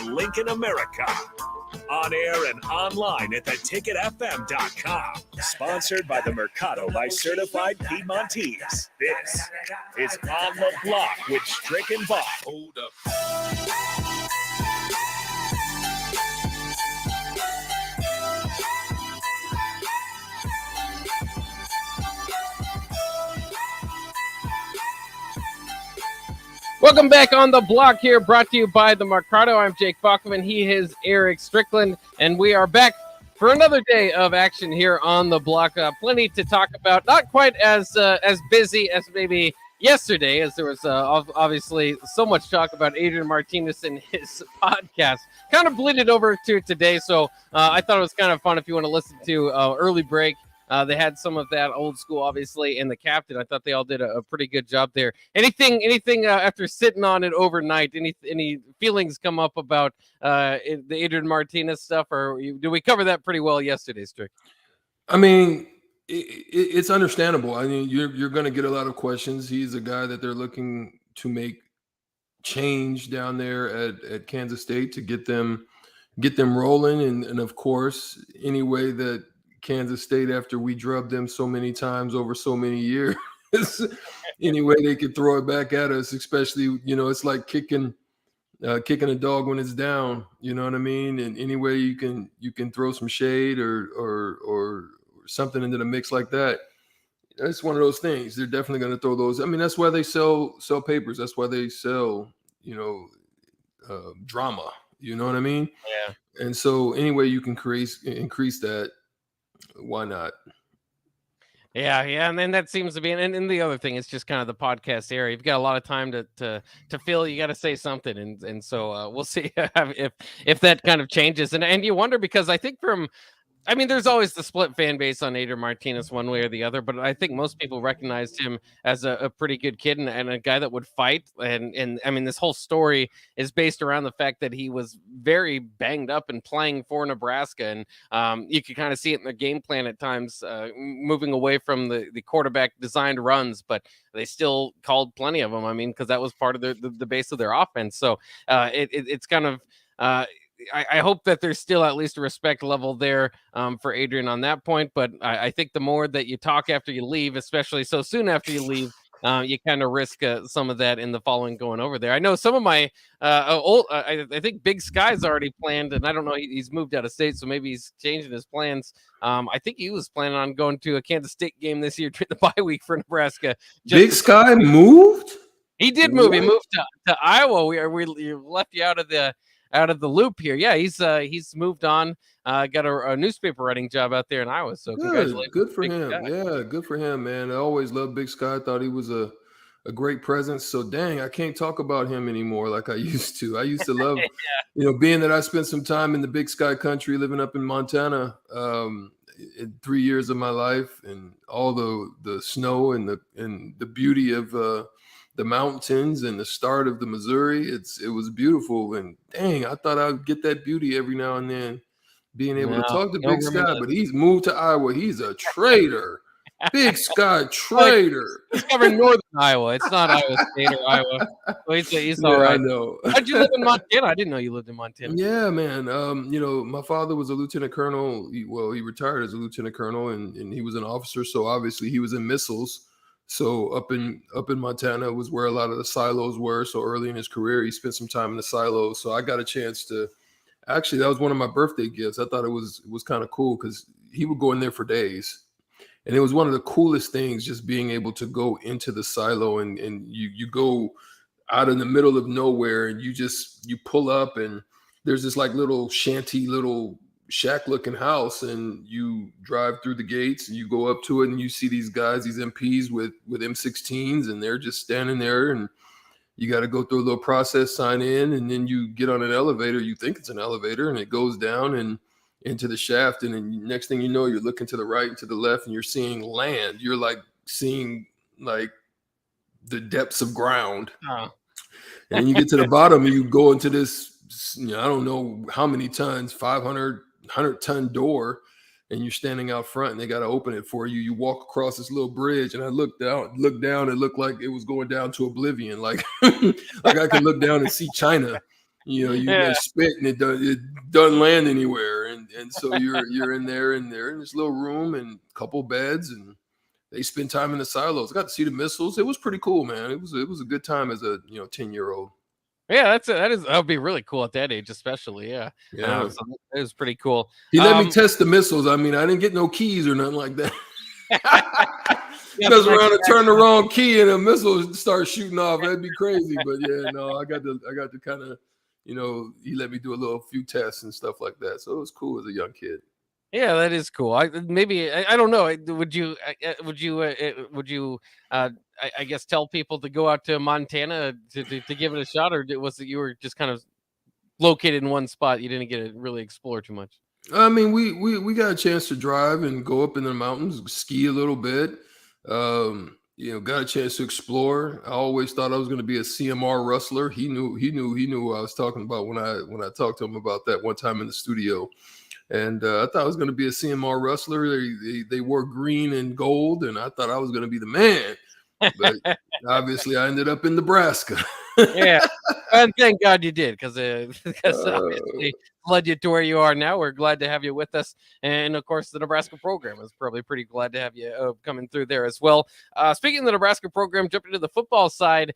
in Lincoln, America. On air and online at theticketfm.com. Sponsored by the Mercado by Certified Piedmontese. This is On the Block with Strick and Bach. Hold up. Welcome back on the block here, brought to you by the Mercado. I'm Jake Bachman. He is Eric Strickland, and we are back for another day of action here on the block. Plenty to talk about. Not quite as busy as maybe yesterday, as there was obviously so much talk about Adrian Martinez and his podcast. Kind of bleeded over to today, so I thought it was kind of fun if you want to listen to early break. They had some of that old school, obviously, and the captain. I thought they all did a pretty good job there. Anything after sitting on it overnight? Any feelings come up about the Adrian Martinez stuff, or do we cover that pretty well yesterday, Strick? I mean, it's understandable. I mean, you're going to get a lot of questions. He's a guy that they're looking to make change down there at Kansas State to get them rolling, and of course, any way that Kansas State, after we drubbed them so many times over so many years, any way they could throw it back at us, especially, it's like kicking a dog when it's down, you know what I mean? And any way you can throw some shade or something into the mix like that. It's one of those things. They're definitely going to throw those. I mean, that's why they sell papers. That's why they sell, drama, you know what I mean? Yeah. And so any way you can increase that, why not? Yeah, and then that seems to be, and the other thing is just kind of the podcast area. You've got a lot of time to fill. You got to say something, and so we'll see if that kind of changes. And you wonder, because I think there's always the split fan base on Adrian Martinez one way or the other, but I think most people recognized him as a pretty good kid and a guy that would fight. And I mean, this whole story is based around the fact that he was very banged up and playing for Nebraska. And you could kind of see it in the game plan at times, moving away from the quarterback designed runs, but they still called plenty of them. I mean, because that was part of the base of their offense. So it's kind of, I hope that there's still at least a respect level there for Adrian on that point. But I think the more that you talk after you leave, especially so soon after you leave, you kind of risk some of that in the following going over there. I know some of my I think Big Sky's already planned, and I don't know, he's moved out of state, so maybe he's changing his plans. I think he was planning on going to a Kansas State game this year during the bye week for Nebraska. Big Sky moved? He did move. He moved to Iowa. We left you out of the loop here. Yeah, he's moved on. Got a newspaper writing job out there in Iowa. So congratulations. Good for him. Yeah, good for him, man. I always loved Big Sky. I thought he was a great presence. So dang, I can't talk about him anymore like I used to. I used to love, being that I spent some time in the Big Sky country, living up in Montana, in 3 years of my life, and all the snow and the beauty of the mountains and the start of the Missouri. It was beautiful, and dang, I thought I'd get that beauty every now and then, being able to talk to Big Sky, but he's moved to Iowa. He's a traitor. Big Sky traitor. He's covering northern Iowa. It's not Iowa State or Iowa. So he's all right. I know. How'd you live in Montana? I didn't know you lived in Montana. Yeah, man. My father was a lieutenant colonel. He retired as a lieutenant colonel, and he was an officer. So obviously he was in missiles. So up in Montana was where a lot of the silos were. So early in his career, he spent some time in the silos. So I got a chance to, actually, that was one of my birthday gifts. I thought it was kind of cool because he would go in there for days. And it was one of the coolest things, just being able to go into the silo and you go out in the middle of nowhere, and you pull up, and there's this like little shanty, little shack looking house, and you drive through the gates and you go up to it, and you see these guys, these MPs with M16s, and they're just standing there, and you got to go through a little process, sign in, and then you get on an elevator. You think it's an elevator, and it goes down and into the shaft, and then next thing you know, you're looking to the right and to the left, and you're seeing land. You're like seeing like the depths of ground. Oh. And you get to the bottom, and you go into this, I don't know how many tons, 500 100-ton door, and you're standing out front, and they got to open it for you. You walk across this little bridge, and I looked down. It looked like it was going down to oblivion. Like I could look down and see China. You Yeah. may spit and it doesn't land anywhere, and so you're in there, and they're in this little room and a couple beds, and they spend time in the silos. I got to see the missiles. It was pretty cool, man. It was a good time as a 10-year-old. Yeah, that would be really cool at that age, especially. Yeah. Yeah. So it was pretty cool. He let me test the missiles. I mean, I didn't get no keys or nothing like that. Mess around and turn the wrong key and a missile start shooting off. That'd be crazy. But yeah, no, I got to kind of, he let me do a few tests and stuff like that. So it was cool as a young kid. Yeah, that is cool. I don't know. I guess tell people to go out to Montana to give it a shot, or was it you were just kind of located in one spot? You didn't get to really explore too much. I mean, we got a chance to drive and go up in the mountains, ski a little bit. Got a chance to explore. I always thought I was going to be a CMR wrestler. He knew what I was talking about when I talked to him about that one time in the studio. And I thought I was going to be a CMR wrestler. They wore green and gold, and I thought I was going to be the man. But obviously, I ended up in Nebraska. Yeah, and thank God you did, because obviously led you to where you are now. We're glad to have you with us, and of course, the Nebraska program is probably pretty glad to have you coming through there as well. Speaking of the Nebraska program, jumping to the football side,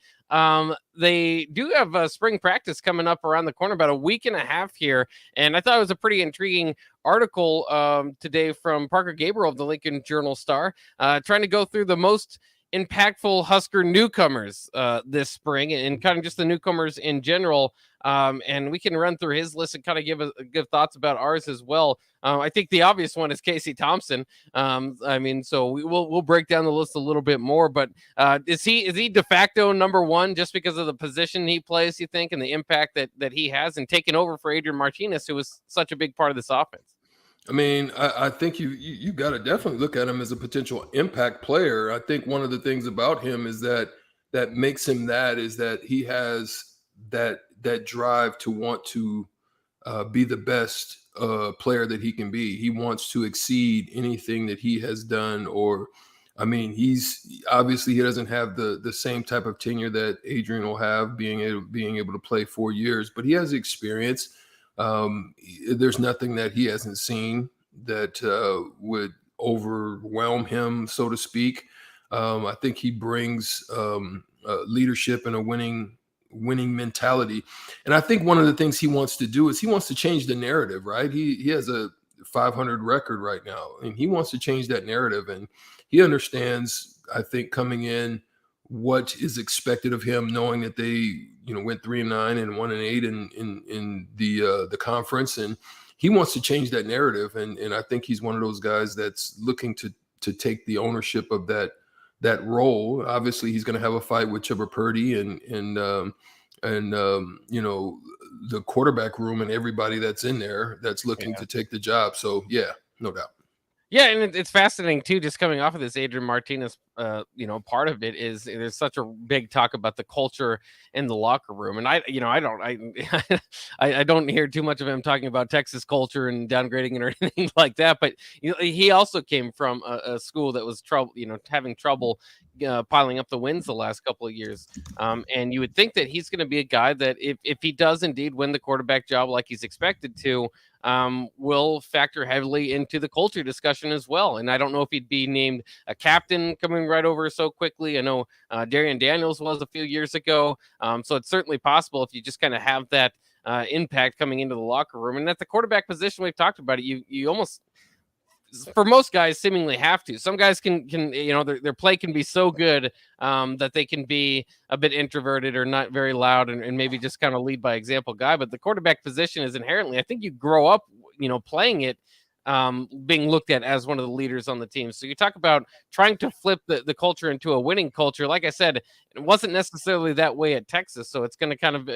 they do have spring practice coming up around the corner, about a week and a half here, and I thought it was a pretty intriguing article today from Parker Gabriel of the Lincoln Journal-Star, trying to go through the most impactful Husker newcomers this spring, and kind of just the newcomers in general. And we can run through his list and kind of give thoughts about ours as well. I think the obvious one is Casey Thompson. So we'll break down the list a little bit more. But is he de facto number one just because of the position he plays, you think, and the impact that he has, and taking over for Adrian Martinez, who was such a big part of this offense? I mean, I think you got to definitely look at him as a potential impact player. I think one of the things about him is that makes him is that he has that drive to want to be the best player that he can be. He wants to exceed anything that he has done. He's obviously, he doesn't have the same type of tenure that Adrian will have, being able to play 4 years, but he has experience. There's nothing that he hasn't seen that would overwhelm him, so to speak. I think he brings leadership and a winning mentality. And I think one of the things he wants to do is he wants to change the narrative, right? He has a 500 record right now, and he wants to change that narrative. And he understands, I think, coming in, what is expected of him, knowing that they went 3-9 and 1-8 in the conference, and he wants to change that narrative. And I think he's one of those guys that's looking to take the ownership of that role. Obviously, he's going to have a fight with Chipper Purdy and the quarterback room and everybody that's in there that's looking to take the job. So yeah, no doubt. Yeah, and it's fascinating too, just coming off of this Adrian Martinez, part of it is there's such a big talk about the culture in the locker room. And I don't hear too much of him talking about Texas culture and downgrading it or anything like that. But he also came from a school that was having trouble piling up the wins the last couple of years. And you would think that he's going to be a guy that if he does indeed win the quarterback job like he's expected to, will factor heavily into the culture discussion as well. And I don't know if he'd be named a captain coming right over so quickly. I know Darian Daniels was a few years ago. So it's certainly possible if you just kind of have that impact coming into the locker room. And at the quarterback position, we've talked about it. You almost, for most guys, seemingly have to. Some guys can their play can be so good that they can be a bit introverted or not very loud and maybe just kind of lead by example guy. But the quarterback position is inherently, I think you grow up, playing it, being looked at as one of the leaders on the team. So you talk about trying to flip the culture into a winning culture. Like I said, it wasn't necessarily that way at Texas. So it's going to kind of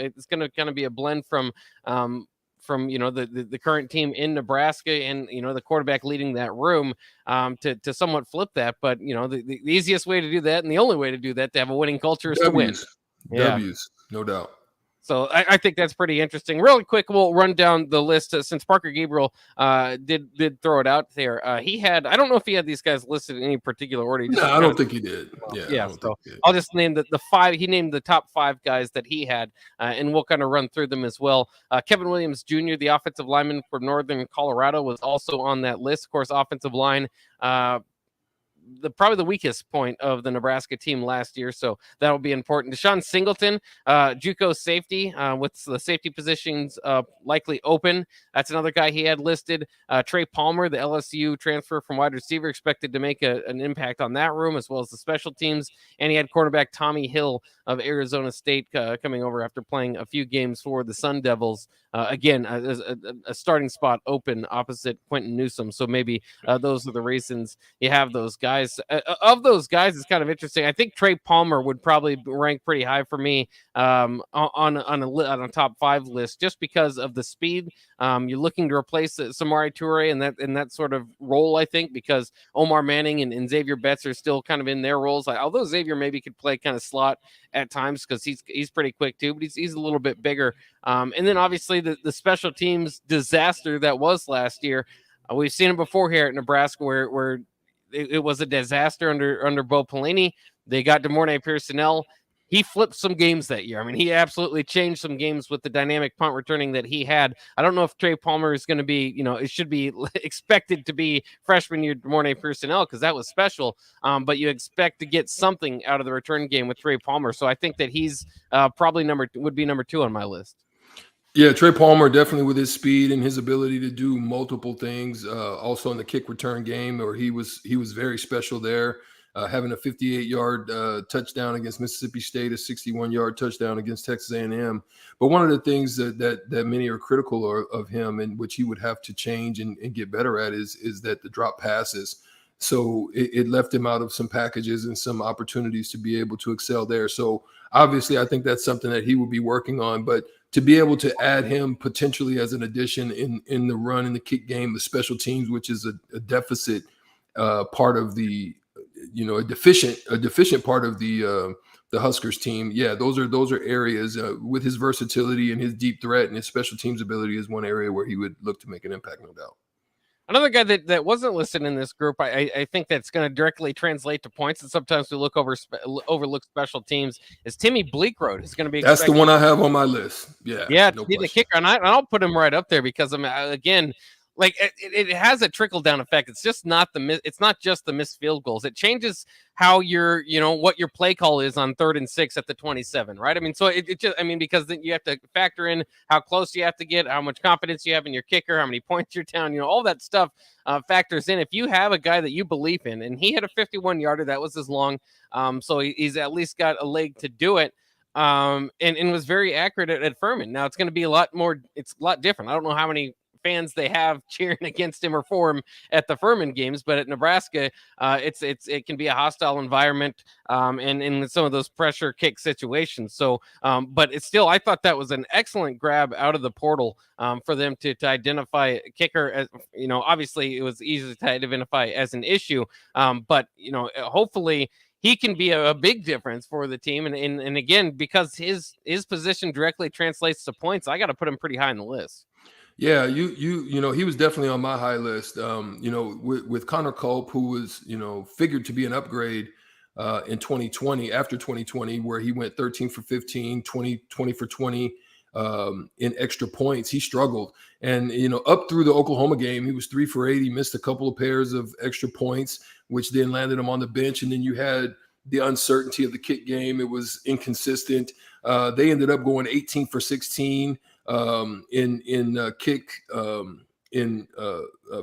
be a blend from the current team in Nebraska and the quarterback leading that room to somewhat flip that. But the easiest way to do that and the only way to do that, to have a winning culture, is to win. W's, no doubt. So I think that's pretty interesting. Really quick, we'll run down the list since Parker Gabriel did throw it out there. He had, I don't know if he had these guys listed in any particular order. No, I don't think he did. Yeah. So I'll just name the five. He named the top five guys that he had, and we'll kind of run through them as well. Kevin Williams Jr., the offensive lineman from Northern Colorado, was also on that list. Of course, offensive line. Probably the weakest point of the Nebraska team last year, so that'll be important. Deshaun Singleton, JUCO safety, with the safety positions likely open. That's another guy he had listed. Trey Palmer, the LSU transfer from wide receiver, expected to make an impact on that room as well as the special teams. And he had cornerback Tommy Hill of Arizona State coming over after playing a few games for the Sun Devils. Again, a starting spot open opposite Quentin Newsom. So maybe those are the reasons you have those guys. Of those guys, it's kind of interesting. I think Trey Palmer would probably rank pretty high for me on a top 5 list, just because of the speed. You're looking to replace Samori Toure in that sort of role, I think, because Omar Manning and Xavier Betts are still kind of in their roles. Although Xavier maybe could play kind of slot at times because he's pretty quick too, but he's a little bit bigger. And then obviously the special teams disaster that was last year. We've seen it before here at Nebraska where it was a disaster under Bo Pelini. They got DeMornay Pierson-El. He flipped some games that year. I mean, he absolutely changed some games with the dynamic punt returning that he had. I don't know if Trey Palmer is going to be, it should be expected to be freshman year DeMornay Pierson-El because that was special. But you expect to get something out of the return game with Trey Palmer. So I think that he's probably would be number 2 on my list. Yeah, Trey Palmer definitely with his speed and his ability to do multiple things. Also in the kick return game, or he was very special there, having a 58-yard touchdown against Mississippi State, a 61-yard touchdown against Texas A&M. But one of the things that many are critical of him, and which he would have to change and get better at, is that the drop passes. So it left him out of some packages and some opportunities to be able to excel there. So obviously, I think that's something that he will be working on. But to be able to add him potentially as an addition in the run and the kick game, the special teams, which is a deficit part of the, a deficient part of the Huskers team. Yeah, those are areas with his versatility and his deep threat and his special teams ability is one area where he would look to make an impact, no doubt. Another guy that wasn't listed in this group, I think that's going to directly translate to points, and sometimes we overlook special teams, is Timmy Bleekrode. Is going to be that's the one I have on my list. Yeah, to be the kicker, and I'll put him right up there because again, like it has a trickle down effect. It's just not just the missed field goals. It changes how what your play call is on 3rd and 6 at the 27, right? I mean, so because then you have to factor in how close you have to get, how much confidence you have in your kicker, how many points you're down, all that stuff factors in. If you have a guy that you believe in, and he had a 51-yarder, that was his long, so he's at least got a leg to do it. And was very accurate at Furman. Now it's going to be it's a lot different. I don't know how many fans they have cheering against him or for him at the Furman games, but at Nebraska, it can be a hostile environment, and in some of those pressure kick situations. So, but it's still, I thought that was an excellent grab out of the portal for them to identify kicker as, obviously it was easy to identify as an issue, but hopefully he can be a big difference for the team. And again, because his position directly translates to points, I got to put him pretty high on the list. Yeah, he was definitely on my high list. With Connor Culp, who was, figured to be an upgrade in 2020, after 2020, where he went 13 for 15, 20 for 20 in extra points. He struggled. And, up through the Oklahoma game, he was 3 for 8. He missed a couple of pairs of extra points, which then landed him on the bench. And then you had the uncertainty of the kick game. It was inconsistent. They ended up going 18 for 16 in kick in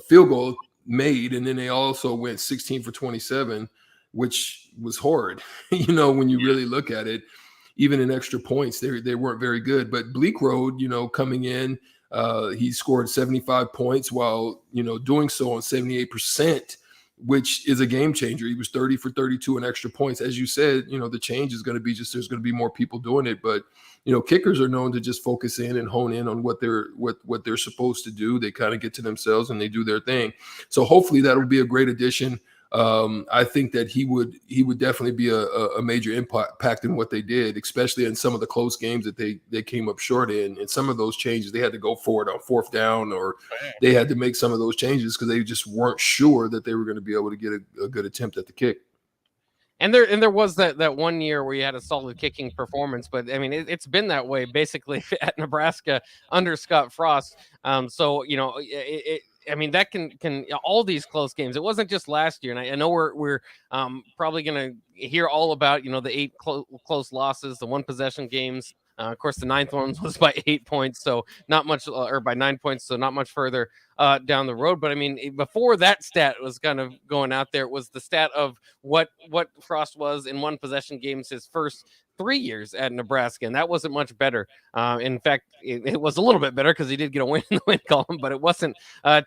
field goal made, and then they also went 16 for 27, which was horrid. When you really look at it, even in extra points, they weren't very good. But Bleekrode, coming in, he scored 75 points while doing so on 78%. Which is a game changer. He was 30 for 32 in extra points. As you said, the change is going to be just there's going to be more people doing it. But, kickers are known to just focus in and hone in on what they're supposed to do. They kind of get to themselves and they do their thing. So hopefully that will be a great addition. I think that he would definitely be a major impact in what they did, especially in some of the close games that they came up short in. And some of those changes, they had to go for it on fourth down, or they had to make some of those changes because they just weren't sure that they were going to be able to get a good attempt at the kick. And there was that 1 year where you had a solid kicking performance, but I mean it's been that way basically at Nebraska under Scott Frost. So I mean that can all these close games. It wasn't just last year, and I know we're probably gonna hear all about the 8 close losses, the 1 possession games. Of course, the 9th one was by 8 points, so not much, or by 9 points, so not much further down the road. But I mean, before that stat was kind of going out there, it was the stat of what Frost was in 1 possession games his first 3 years at Nebraska, and that wasn't much better. In fact, it was a little bit better because he did get a win in the win column, but it wasn't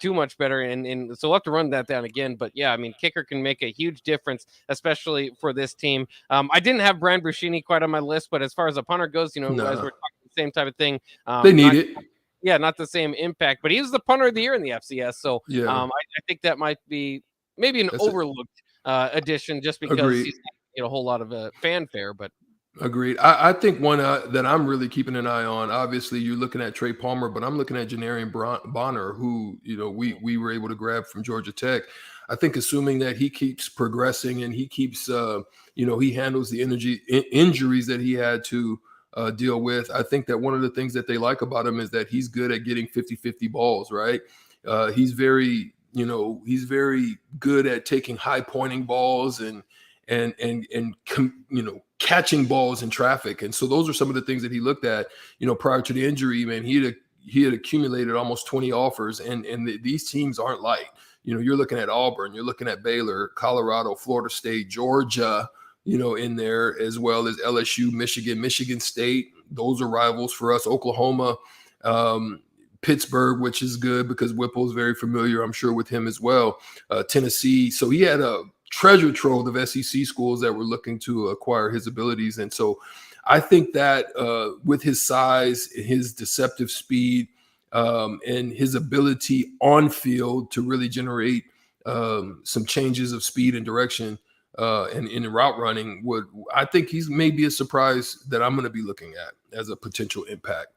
too much better. And so we'll have to run that down again. But yeah, I mean, kicker can make a huge difference, especially for this team. I didn't have Brian Buschini quite on my list, but as far as a punter goes, as we're talking the same type of thing, they need it. Yeah, not the same impact, but he was the punter of the year in the FCS. So yeah. I think that might be maybe an overlooked addition just because he's not a whole lot of fanfare, but. Agreed. I think one that I'm really keeping an eye on, obviously you're looking at Trey Palmer, but I'm looking at Janarian Bonner, who, we were able to grab from Georgia Tech. I think assuming that he keeps progressing and he keeps, he handles the injuries that he had to deal with. I think that one of the things that they like about him is that he's good at getting 50-50 balls, right? He's very good at taking high pointing balls and catching balls in traffic. And so those are some of the things that he looked at, prior to the injury. Man, he had accumulated almost 20 offers, and these teams aren't light. You're looking at Auburn, you're looking at Baylor, Colorado, Florida State, Georgia, in there, as well as LSU, Michigan State. Those are rivals for us. Oklahoma, Pittsburgh, which is good because Whipple is very familiar, I'm sure, with him as well. Tennessee. So he had a treasure trove of SEC schools that were looking to acquire his abilities. And so I think that with his size, his deceptive speed, and his ability on field to really generate some changes of speed and direction and in route running, I think he's maybe a surprise that I'm going to be looking at as a potential impact.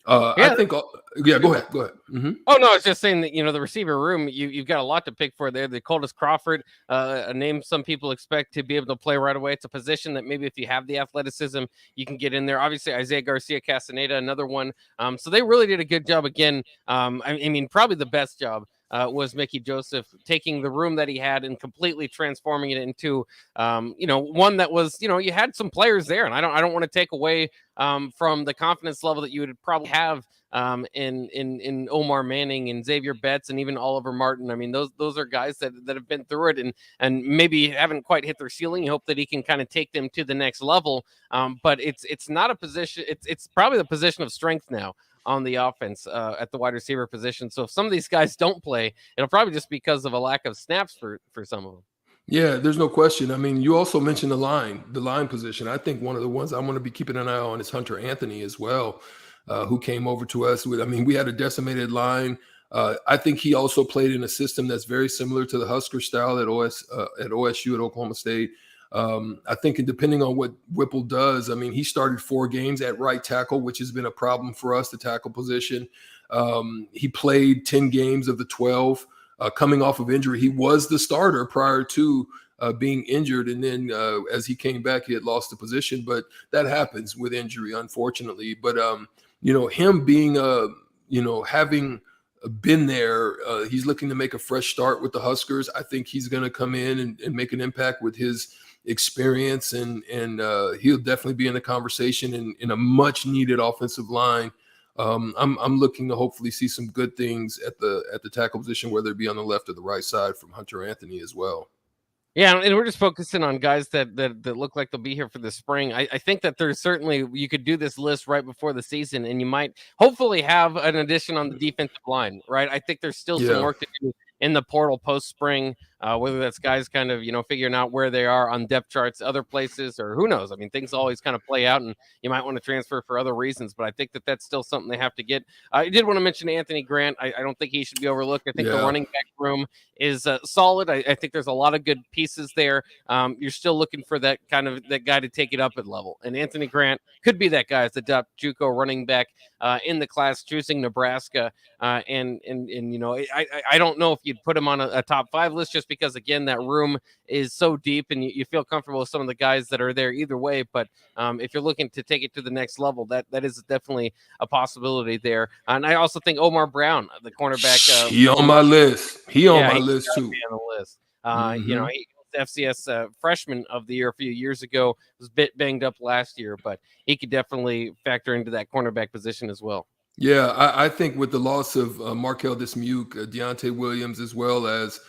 I think, go ahead. Mm-hmm. Oh, no, I was just saying that, the receiver room, you've got a lot to pick for there. The Coldus Crawford, a name some people expect to be able to play right away. It's a position that maybe if you have the athleticism, you can get in there. Obviously, Isaiah Garcia Castaneda, another one. So they really did a good job again. I mean, probably the best job. Was Mickey Joseph taking the room that he had and completely transforming it into, one that was, you had some players there, and I don't want to take away from the confidence level that you would probably have in Omar Manning and Xavier Betts and even Oliver Martin. I mean, those are guys that have been through it and maybe haven't quite hit their ceiling. You hope that he can kind of take them to the next level. But it's not a position. It's probably the position of strength now on the offense at the wide receiver position. So if some of these guys don't play, it'll probably just because of a lack of snaps for some of them. Yeah, there's no question. I mean, you also mentioned the line position. I think one of the ones I'm going to be keeping an eye on is Hunter Anthony as well, who came over to us with, we had a decimated line. I think he also played in a system that's very similar to the Husker style at OSU at Oklahoma State. I think depending on what Whipple does, he started 4 games at right tackle, which has been a problem for us, the tackle position. He played 10 games of the 12 coming off of injury. He was the starter prior to being injured. And then as he came back, he had lost the position, but that happens with injury, unfortunately. But, him being, having been there, he's looking to make a fresh start with the Huskers. I think he's going to come in and make an impact with his experience, and he'll definitely be in the conversation in a much needed offensive line. I'm looking to hopefully see some good things at the tackle position, whether it be on the left or the right side, from Hunter Anthony as well. Yeah, and we're just focusing on guys that look like they'll be here for the spring. I think that there's certainly, you could do this list right before the season, and you might hopefully have an addition on the defensive line, right? I think there's still some work to do in the portal post spring, whether that's guys kind of, figuring out where they are on depth charts, other places, or who knows. I mean, things always kind of play out, and you might want to transfer for other reasons, but I think that that's still something they have to get. I did want to mention Anthony Grant. I don't think he should be overlooked. I think the running back room is solid. I think there's a lot of good pieces there. You're still looking for that guy to take it up at level, and Anthony Grant could be that guy as the top JUCO running back in the class, choosing Nebraska. I don't know if you'd put him on a top 5 list, just because, again, that room is so deep and you feel comfortable with some of the guys that are there either way. But if you're looking to take it to the next level, that is definitely a possibility there. And I also think Omar Brown, the cornerback, he on my list. He on my list too. On the list. He was FCS freshman of the year a few years ago. Was a bit banged up last year, but he could definitely factor into that cornerback position as well. Yeah, I think with the loss of Markel Dismuke, Deontay Williams, as well as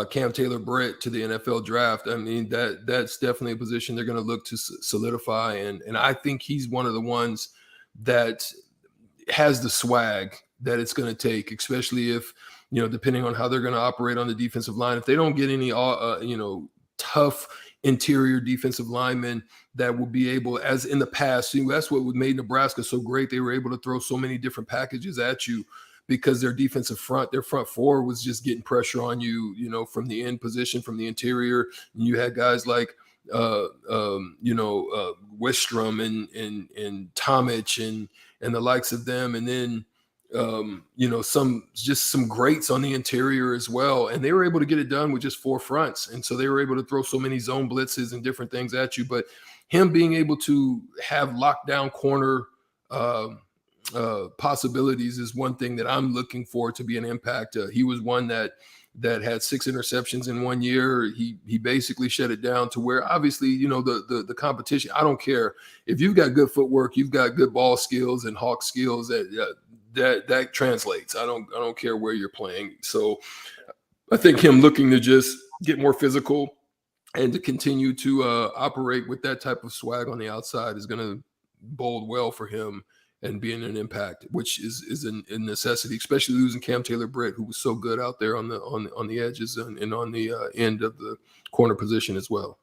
Cam Taylor-Britt to the NFL draft, I mean, that's definitely a position they're going to look to solidify. And I think he's one of the ones that has the swag that it's going to take, especially if, depending on how they're going to operate on the defensive line. If they don't get any, tough interior defensive linemen that will be able, as in the past, that's what made Nebraska so great. They were able to throw so many different packages at you because their defensive front, their front four was just getting pressure on you, from the end position, from the interior. And you had guys like, Wistrom and Tomich and the likes of them. And then, some greats on the interior as well. And they were able to get it done with just 4 fronts. And so they were able to throw so many zone blitzes and different things at you. But him being able to have lockdown corner possibilities is one thing that I'm looking for to be an impact. He was one that had 6 interceptions in 1 year. He basically shut it down to where, obviously, the competition, I don't care. If you've got good footwork, you've got good ball skills and hawk skills, that translates. I don't care where you're playing. So I think him looking to just get more physical and to continue to operate with that type of swag on the outside is going to bode well for him and being an impact, which is a necessity, especially losing Cam Taylor-Britt, who was so good out there on the edges and on the end of the corner position as well.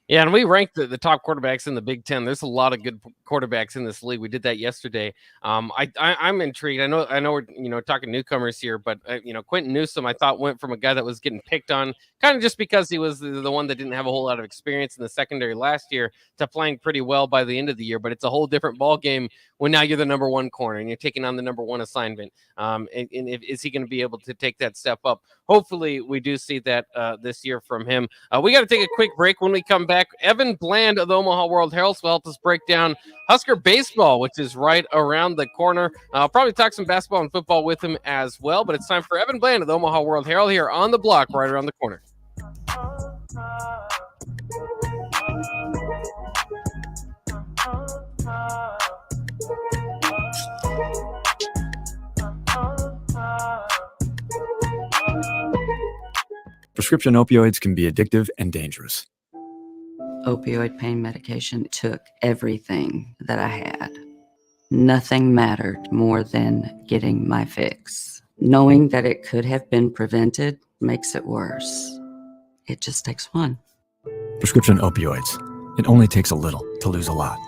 Yeah, and we ranked the top quarterbacks in the Big Ten. There's a lot of good quarterbacks in this league. We did that yesterday. I'm intrigued. I know we're talking newcomers here, but Quentin Newsome, I thought, went from a guy that was getting picked on kind of just because he was the one that didn't have a whole lot of experience in the secondary last year to playing pretty well by the end of the year. But it's a whole different ball game when now you're the number 1 corner and you're taking on the number 1 assignment. Is he going to be able to take that step up? Hopefully we do see that this year from him. We got to take a quick break. When we come back, Evan Bland of the Omaha World Herald will help us break down Husker baseball, which is right around the corner. I'll probably talk some basketball and football with him as well, but it's time for Evan Bland of the Omaha World Herald here on the block right around the corner. Prescription opioids can be addictive and dangerous. Opioid pain medication took everything that I had. Nothing mattered more than getting my fix. Knowing that it could have been prevented makes it worse. It just takes one. Prescription opioids. It only takes a little to lose a lot.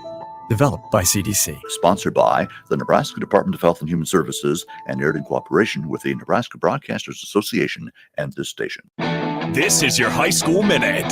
Developed by CDC. Sponsored by the Nebraska Department of Health and Human Services and aired in cooperation with the Nebraska Broadcasters Association and this station. This is your High School Minute.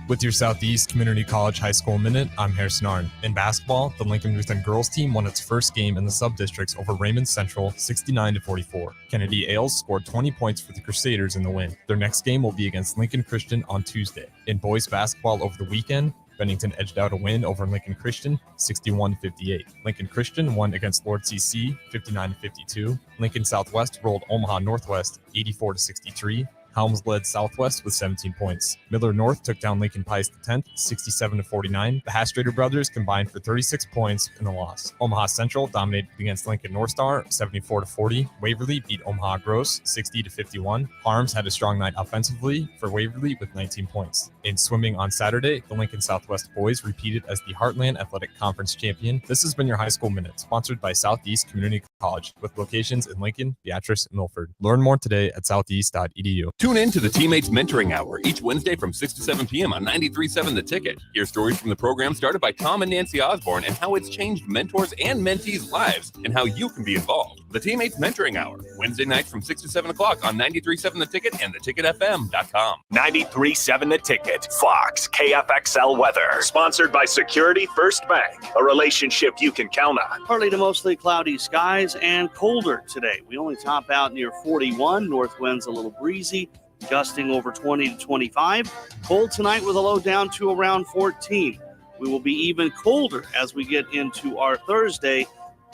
With your Southeast Community College High School Minute, I'm Harrison Arnn. In basketball, the Lincoln Lutheran girls team won its first game in the sub-districts over Raymond Central 69-44. Kennedy Ailes scored 20 points for the Crusaders in the win. Their next game will be against Lincoln Christian on Tuesday. In boys basketball over the weekend, Bennington edged out a win over Lincoln Christian 61-58. Lincoln Christian won against Lord CC 59-52. Lincoln Southwest rolled Omaha Northwest 84-63. Helms led Southwest with 17 points. Miller North took down Lincoln Pius X, 67-49. The Hastrader brothers combined for 36 points in the loss. Omaha Central dominated against Lincoln North Star, 74-40. Waverly beat Omaha Gross, 60-51. Harms had a strong night offensively for Waverly with 19 points. In swimming on Saturday, the Lincoln Southwest boys repeated as the Heartland Athletic Conference champion. This has been your High School Minute, sponsored by Southeast Community College, with locations in Lincoln, Beatrice, and Milford. Learn more today at southeast.edu. Tune in to the Teammates Mentoring Hour each Wednesday from 6 to 7 p.m. on 93.7 The Ticket. Hear stories from the program started by Tom and Nancy Osborne and how it's changed mentors and mentees' lives and how you can be involved. The Teammates Mentoring Hour, Wednesday nights from 6 to 7 o'clock on 93.7 The Ticket and theticketfm.com. 93.7 The Ticket, Fox, KFXL weather. Sponsored by Security First Bank, a relationship you can count on. Partly to mostly cloudy skies and colder today. We only top out near 41. North winds a little breezy, gusting over 20 to 25. Cold tonight with a low down to around 14. We will be even colder as we get into our Thursday.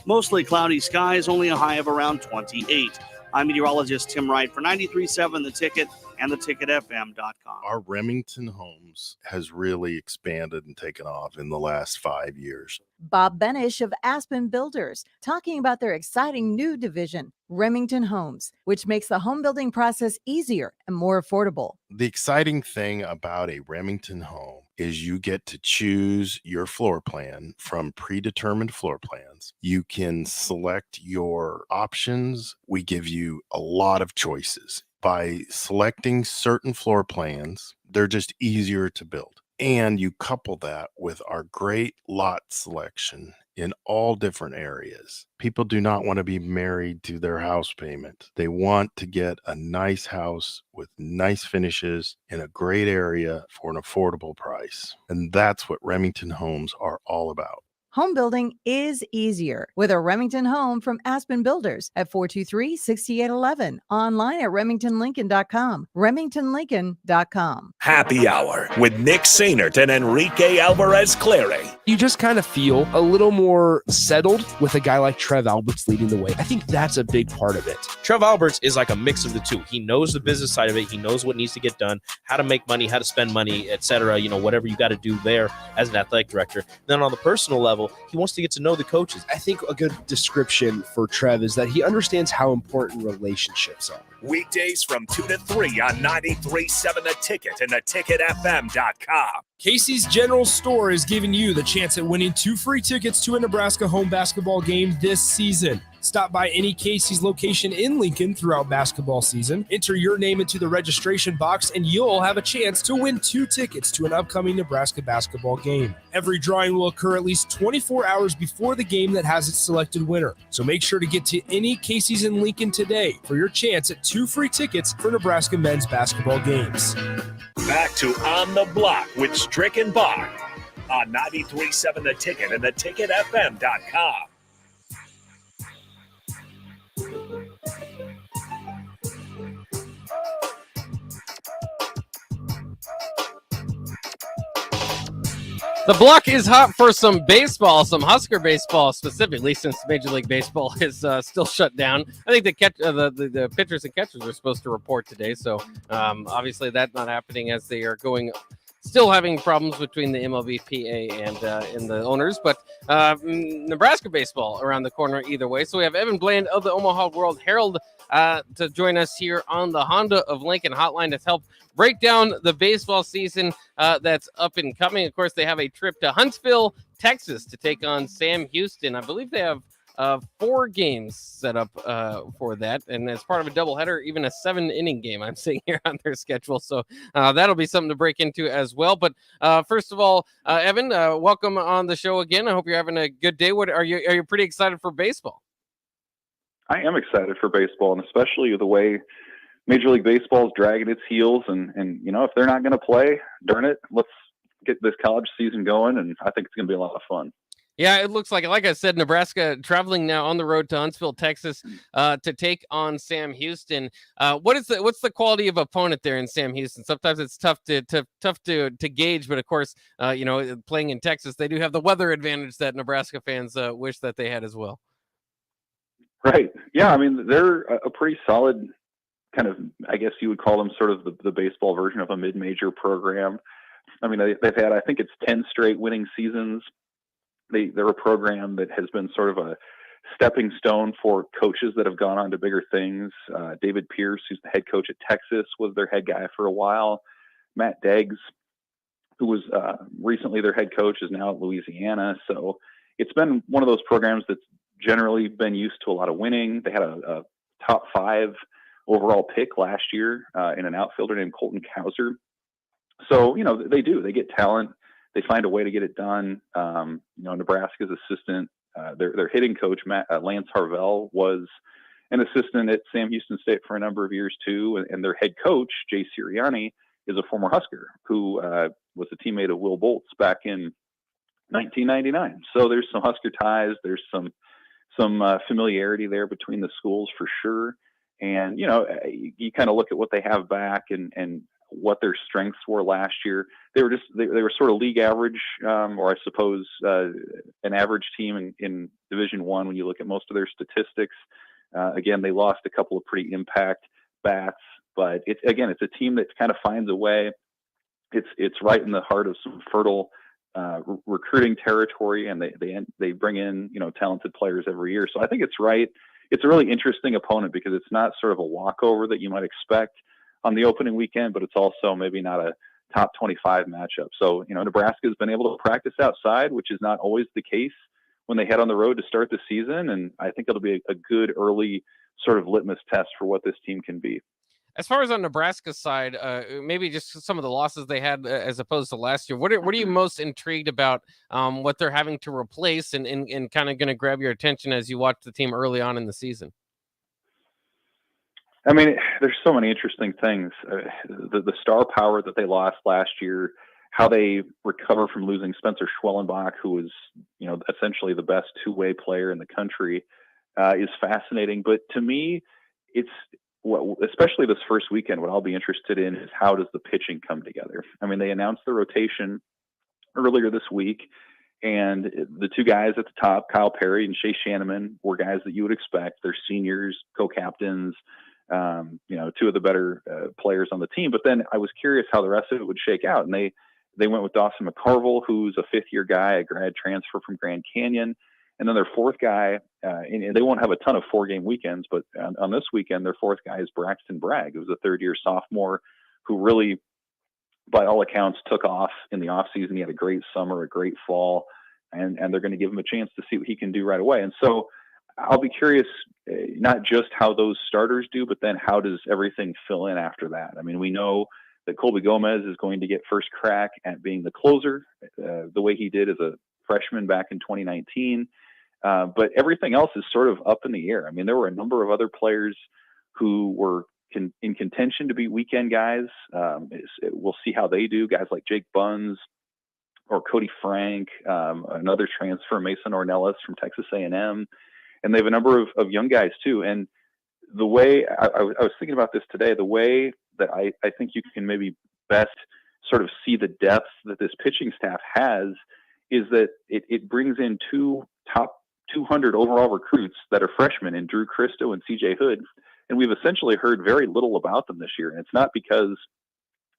Mostly cloudy skies, only a high of around 28. I'm meteorologist Tim Wright for 93.7 The Ticket and theticketfm.com. Our Remington Homes has really expanded and taken off in the last 5 years. Bob Benish of Aspen Builders talking about their exciting new division, Remington Homes, which makes the home building process easier and more affordable. The exciting thing about a Remington home is you get to choose your floor plan from predetermined floor plans. You can select your options. We give you a lot of choices. By selecting certain floor plans, they're just easier to build. And you couple that with our great lot selection in all different areas. People do not want to be married to their house payment. They want to get a nice house with nice finishes in a great area for an affordable price. And that's what Remington Homes are all about. Home building is easier with a Remington home from Aspen Builders at 423-6811. Online at remingtonlincoln.com. remingtonlincoln.com. Happy Hour with Nick Sainert and Enrique Alvarez Clary. You just kind of feel a little more settled with a guy like Trev Alberts leading the way. I think that's a big part of it. Trev Alberts is like a mix of the two. He knows the business side of it. He knows what needs to get done, how to make money, how to spend money, etc. You know, whatever you got to do there as an athletic director. Then on the personal level, he wants to get to know the coaches. I think a good description for Trev is that he understands how important relationships are. Weekdays from 2 to 3 on 93.7 The Ticket and theticketfm.com. Casey's General Store is giving you the chance at winning 2 free tickets to a Nebraska home basketball game this season. Stop by any Casey's location in Lincoln throughout basketball season. Enter your name into the registration box, and you'll have a chance to win 2 tickets to an upcoming Nebraska basketball game. Every drawing will occur at least 24 hours before the game that has its selected winner. So make sure to get to any Casey's in Lincoln today for your chance at 2 free tickets for Nebraska men's basketball games. Back to On the Block with Strick and Bach on 93.7 The Ticket and theticketfm.com. The block is hot for some baseball, some Husker baseball specifically, since Major League Baseball is still shut down. I think the pitchers and catchers are supposed to report today, so obviously that's not happening as they are still having problems between the MLBPA and the owners, but Nebraska baseball around the corner either way. So we have Evan Bland of the Omaha World Herald to join us here on the Honda of Lincoln hotline to help break down the baseball season that's up and coming. Of course, they have a trip to Huntsville, Texas to take on Sam Houston. I believe they have 4 games set up for that, and as part of a doubleheader, even a 7-inning game I'm seeing here on their schedule. So that'll be something to break into as well. But first of all, Evan, welcome on the show again. I hope you're having a good day. Are you pretty excited for baseball? I am excited for baseball, and especially the way Major League Baseball is dragging its heels. And you know, if they're not going to play, darn it, let's get this college season going, and I think it's going to be a lot of fun. Yeah, it looks like I said, Nebraska traveling now on the road to Huntsville, Texas, to take on Sam Houston. What's the quality of opponent there in Sam Houston? Sometimes it's tough to gauge, but of course, playing in Texas, they do have the weather advantage that Nebraska fans wish that they had as well. Right. Yeah. I mean, they're a pretty solid kind of, I guess you would call them sort of the baseball version of a mid-major program. I mean, they've had, I think it's 10 straight winning seasons. They're a program that has been sort of a stepping stone for coaches that have gone on to bigger things. David Pierce, who's the head coach at Texas, was their head guy for a while. Matt Deggs, who was recently their head coach, is now at Louisiana. So it's been one of those programs that's generally been used to a lot of winning. They had a top 5 overall pick last year in an outfielder named Colton Cowser. So, they get talent. They find a way to get it done. Nebraska's assistant, their hitting coach, Lance Harvell, was an assistant at Sam Houston State for a number of years too. And their head coach, Jay Sirianni, is a former Husker who was a teammate of Will Boltz back in 1999. So there's some Husker ties. There's some familiarity there between the schools for sure. And, you kind of look at what they have back and what their strengths were last year. They were sort of league average, or I suppose an average team in Division I when you look at most of their statistics. Again, they lost a couple of pretty impact bats, but it's a team that kind of finds a way. It's right in the heart of some fertile recruiting territory, and they bring in talented players every year. So I think it's right. It's a really interesting opponent because it's not sort of a walkover that you might expect on the opening weekend, but it's also maybe not a top 25 matchup. So, Nebraska has been able to practice outside, which is not always the case when they head on the road to start the season. And I think it'll be a good early sort of litmus test for what this team can be. As far as on Nebraska's side, maybe just some of the losses they had as opposed to last year. What are you most intrigued about what they're having to replace and kind of going to grab your attention as you watch the team early on in the season? I mean, there's so many interesting things. The star power that they lost last year, how they recover from losing Spencer Schwellenbach, who was, essentially the best two-way player in the country, is fascinating. But to me, especially this first weekend, what I'll be interested in is how does the pitching come together? I mean, they announced the rotation earlier this week, and the two guys at the top, Kyle Perry and Shea Shanneman, were guys that you would expect. They're seniors, co-captains, two of the better players on the team. But then I was curious how the rest of it would shake out. And they went with Dawson McCarville, who's a fifth-year guy, a grad transfer from Grand Canyon. And then their fourth guy, and they won't have a ton of 4-game weekends, but on this weekend, their fourth guy is Braxton Bragg, who's a third-year sophomore who really, by all accounts, took off in the offseason. He had a great summer, a great fall, and they're going to give him a chance to see what he can do right away. And so I'll be curious, not just how those starters do, but then how does everything fill in after that? I mean, we know that Colby Gomez is going to get first crack at being the closer, the way he did as a freshman back in 2019. But everything else is sort of up in the air. I mean, there were a number of other players who were in contention to be weekend guys. We'll see how they do. Guys like Jake Buns or Cody Frank, another transfer, Mason Ornelas from Texas A&M. And they have a number of young guys too. And the way I was thinking about this today, the way that I think you can maybe best sort of see the depth that this pitching staff has is that it brings in two top 200 overall recruits that are freshmen in Drew Christo and CJ Hood. And we've essentially heard very little about them this year. And it's not because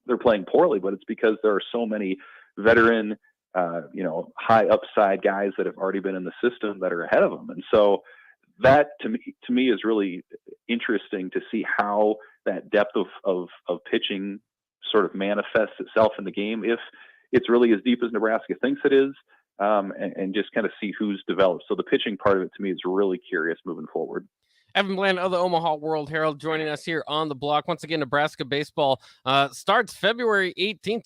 they're playing poorly, but it's because there are so many veteran, high upside guys that have already been in the system that are ahead of them. And so that to me is really interesting to see how that depth of pitching sort of manifests itself in the game. If it's really as deep as Nebraska thinks it is, and just kind of see who's developed. So the pitching part of it to me is really curious moving forward. Evan Bland of the Omaha World Herald joining us here on the block. Once again, Nebraska baseball starts February 18th.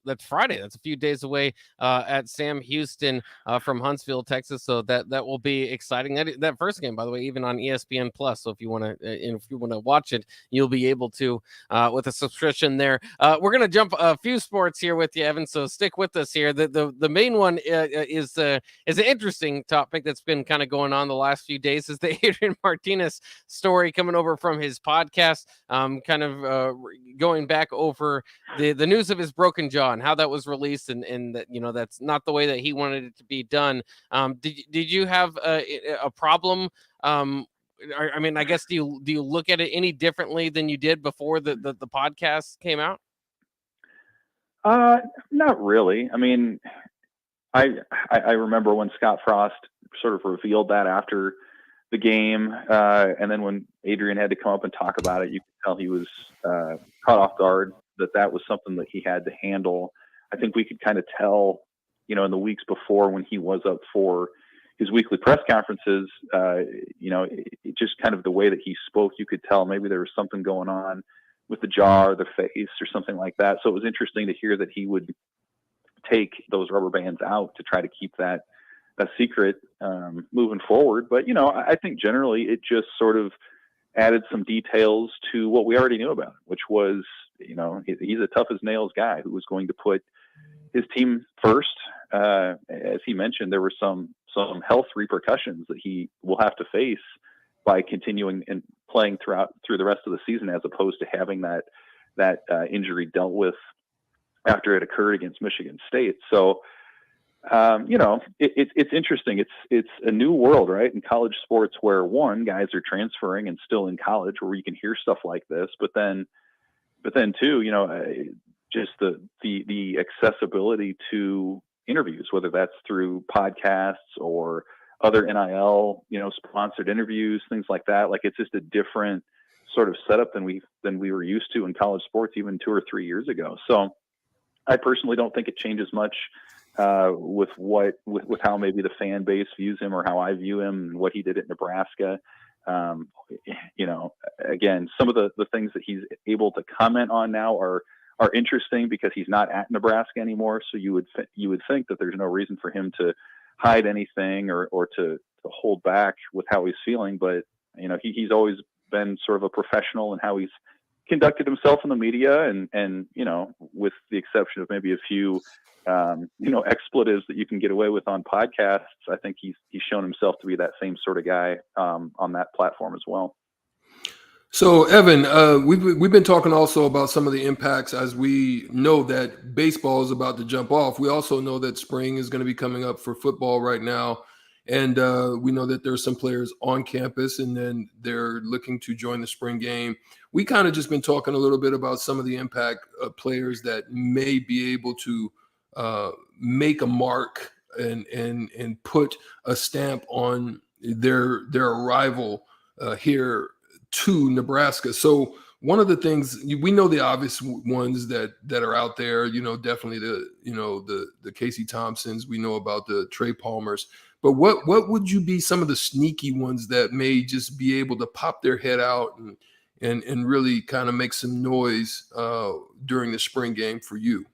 That's Friday. That's a few days away at Sam Houston from Huntsville, Texas. So that will be exciting. That first game, by the way, even on ESPN Plus. So if you want to watch it, you'll be able to with a subscription there. We're gonna jump a few sports here with you, Evan. So stick with us here. The main one is an interesting topic that's been kind of going on the last few days. Is the Adrian Martinez story coming over from his podcast, going back over the news of his broken jaw and how that was released, and that that's not the way that he wanted it to be done. Did you have a problem I mean, I guess do you look at it any differently than you did before the podcast came out? Not really. I mean, I remember when Scott Frost sort of revealed that after the game, and then when Adrian had to come up and talk about it, you could tell he was caught off guard, that was something that he had to handle. I think we could kind of tell, in the weeks before when he was up for his weekly press conferences, it just kind of the way that he spoke, you could tell maybe there was something going on with the jaw or the face or something like that. So it was interesting to hear that he would take those rubber bands out to try to keep that a secret moving forward. But, I think generally it just sort of added some details to what we already knew about him, which was, he's a tough as nails guy who was going to put his team first. As he mentioned, there were some health repercussions that he will have to face by continuing and playing through the rest of the season, as opposed to having that injury dealt with after it occurred against Michigan State. So, it's interesting. It's a new world, right, in college sports, where guys are transferring and still in college, where you can hear stuff like this, but then too, just the accessibility to interviews, whether that's through podcasts or other NIL, sponsored interviews, things like that. Like, it's just a different sort of setup than we were used to in college sports even 2 or 3 years ago. So I personally don't think it changes much with how maybe the fan base views him or how I view him and what he did at Nebraska. Again, some of the things that he's able to comment on now are interesting because he's not at Nebraska anymore. So you would think that there's no reason for him to hide anything or to hold back with how he's feeling. But, he's always been sort of a professional in how he's conducted himself in the media, and with the exception of maybe a few expletives that you can get away with on podcasts, I think he's shown himself to be that same sort of guy on that platform as well. So, Evan, we've been talking also about some of the impacts, as we know that baseball is about to jump off. We also know that spring is going to be coming up for football right now. And we know that there's some players on campus and then they're looking to join the spring game. We kind of just been talking a little bit about some of the impact of players that may be able to make a mark and put a stamp on their arrival here to Nebraska. So one of the things, we know the obvious ones that are out there, definitely the Casey Thompsons, we know about the Trey Palmers. But what would you be some of the sneaky ones that may just be able to pop their head out and really kind of make some noise during the spring game for you?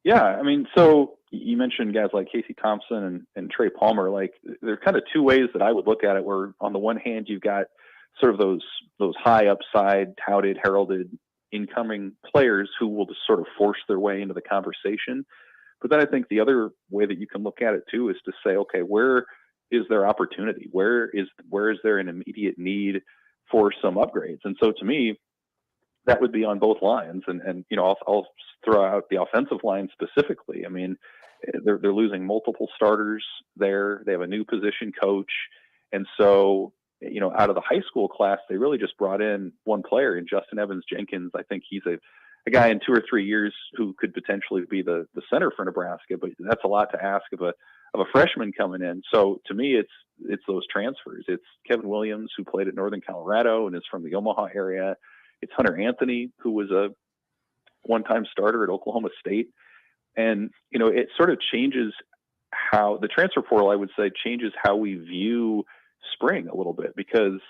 Yeah, I mean, so you mentioned guys like Casey Thompson and Trey Palmer. Like, there are kind of two ways that I would look at it, where on the one hand, you've got sort of those high upside, touted, heralded incoming players who will just sort of force their way into the conversation. But then I think the other way that you can look at it too is to say, okay, where is there opportunity? Where is there an immediate need for some upgrades? And so to me, that would be on both lines. And I'll throw out the offensive line specifically. I mean, they're losing multiple starters there. They have a new position coach. And so, out of the high school class, they really just brought in one player in Justin Evans Jenkins. I think he's a guy in 2 or 3 years who could potentially be the center for Nebraska, but that's a lot to ask of a freshman coming in. So to me, it's those transfers. It's Kevin Williams, who played at Northern Colorado and is from the Omaha area. It's Hunter Anthony, who was a one-time starter at Oklahoma State. And, it sort of changes how the transfer portal, I would say, changes how we view spring a little bit, because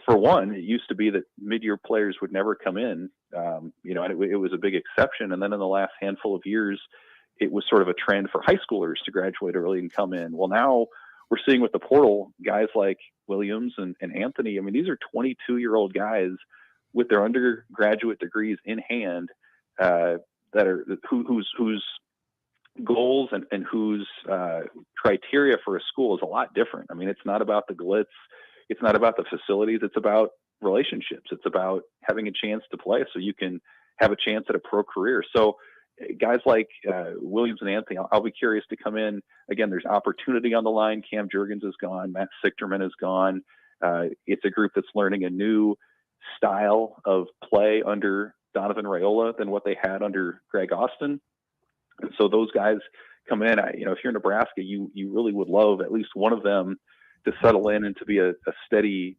for one, it used to be that mid-year players would never come in, and it was a big exception. And then in the last handful of years, it was sort of a trend for high schoolers to graduate early and come in. Well, now we're seeing with the portal, guys like Williams and Anthony. I mean, these are 22-year-old guys with their undergraduate degrees in hand, whose goals and whose criteria for a school is a lot different. I mean, it's not about the glitz. It's not about the facilities. It's about relationships. It's about having a chance to play so you can have a chance at a pro career. So guys like Williams and Anthony, I'll be curious to come in. Again, there's opportunity on the line. Cam Jurgens is gone. Matt Sichterman is gone. It's a group that's learning a new style of play under Donovan Raiola than what they had under Greg Austin. And so those guys come in. If you're Nebraska, you really would love at least one of them to settle in and to be a steady,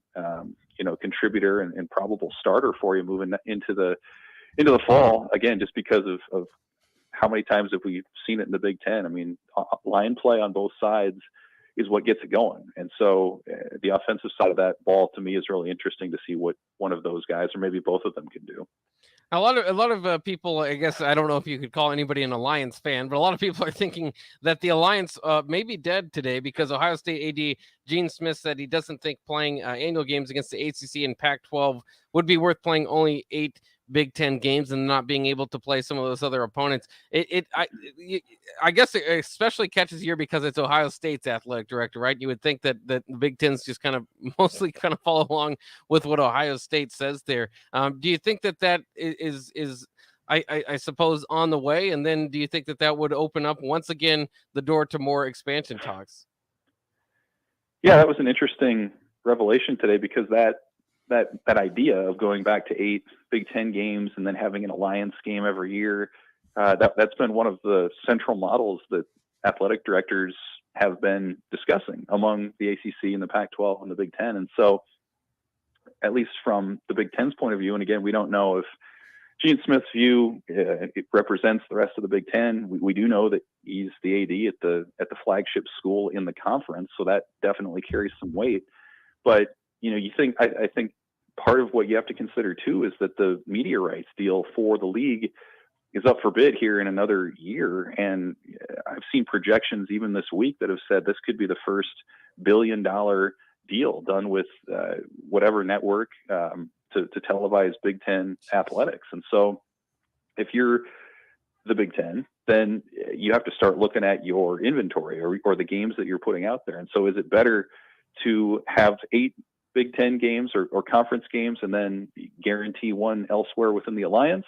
contributor and probable starter for you moving into the fall. Again, just because of how many times have we seen it in the Big Ten? I mean, line play on both sides is what gets it going. And so the offensive side of that ball to me is really interesting to see what one of those guys or maybe both of them can do. A lot of people, I guess, I don't know if you could call anybody an Alliance fan, but a lot of people are thinking that the Alliance may be dead today because Ohio State AD Gene Smith said he doesn't think playing annual games against the ACC and Pac-12 would be worth playing only 8 Big Ten games and not being able to play some of those other opponents. I guess it especially catches here because it's Ohio State's athletic director, right? You would think that the Big Ten's just kind of mostly kind of follow along with what Ohio State says there. Do you think that is I suppose on the way? And then do you think that would open up once again the door to more expansion talks? Yeah, that was an interesting revelation today because that idea of going back to 8 Big Ten games and then having an alliance game every year, that's been one of the central models that athletic directors have been discussing among the ACC and the Pac-12 and the Big Ten. And so at least from the Big Ten's point of view, and again, we don't know if Gene Smith's view it represents the rest of the Big Ten. We do know that he's the AD at the flagship school in the conference, so that definitely carries some weight. But I think part of what you have to consider too is that the media rights deal for the league is up for bid here in another year. And I've seen projections even this week that have said this could be the first $1 billion deal done with whatever network to televise Big Ten athletics. And so if you're the Big Ten, then you have to start looking at your inventory or the games that you're putting out there. And so is it better to have 8 Big Ten games or conference games and then guarantee one elsewhere within the alliance?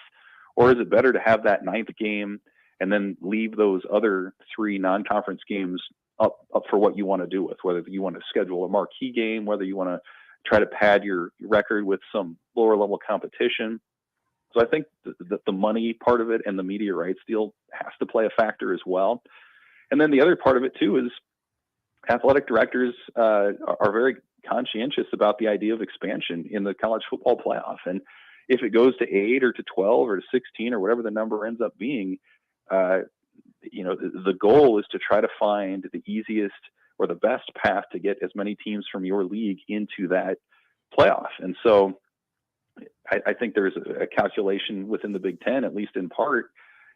Or is it better to have that 9th game and then leave those other 3 non-conference games up for what you want to do with, whether you want to schedule a marquee game, whether you want to try to pad your record with some lower level competition. So I think the money part of it and the media rights deal has to play a factor as well. And then the other part of it too is athletic directors are very conscientious about the idea of expansion in the college football playoff. And if it goes to 8 or to 12 or to 16 or whatever the number ends up being, the goal is to try to find the easiest or the best path to get as many teams from your league into that playoff. And so I think there's a calculation within the Big Ten, at least in part,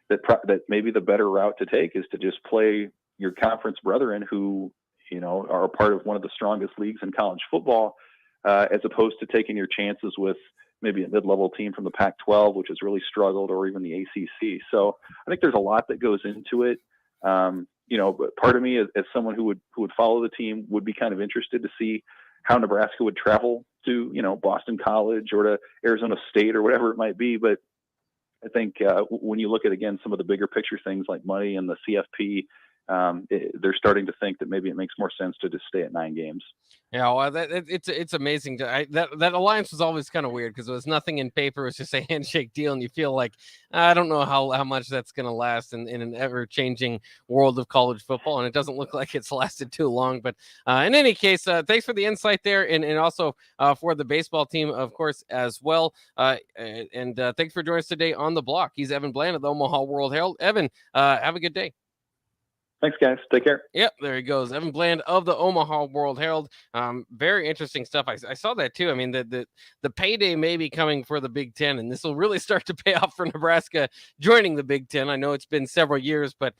that maybe the better route to take is to just play your conference brethren who are a part of one of the strongest leagues in college football, as opposed to taking your chances with maybe a mid-level team from the Pac-12, which has really struggled, or even the ACC. So I think there's a lot that goes into it. But part of me, as someone who would follow the team, would be kind of interested to see how Nebraska would travel to, Boston College or to Arizona State or whatever it might be. But I think when you look at, again, some of the bigger picture things like money and the CFP, they're starting to think that maybe it makes more sense to just stay at 9 games. Yeah, well, it's amazing. That alliance was always kind of weird because it was nothing in paper. It was just a handshake deal, and you feel like I don't know how much that's going to last in an ever-changing world of college football, and it doesn't look like it's lasted too long. But in any case, thanks for the insight there, and also for the baseball team, of course, as well. And thanks for joining us today on The Block. He's Evan Bland of the Omaha World Herald. Evan, have a good day. Thanks, guys. Take care. Yep, there he goes. Evan Bland of the Omaha World Herald. Very interesting stuff. I saw that too. I mean, the payday may be coming for the Big Ten, and this will really start to pay off for Nebraska joining the Big Ten. I know it's been several years, but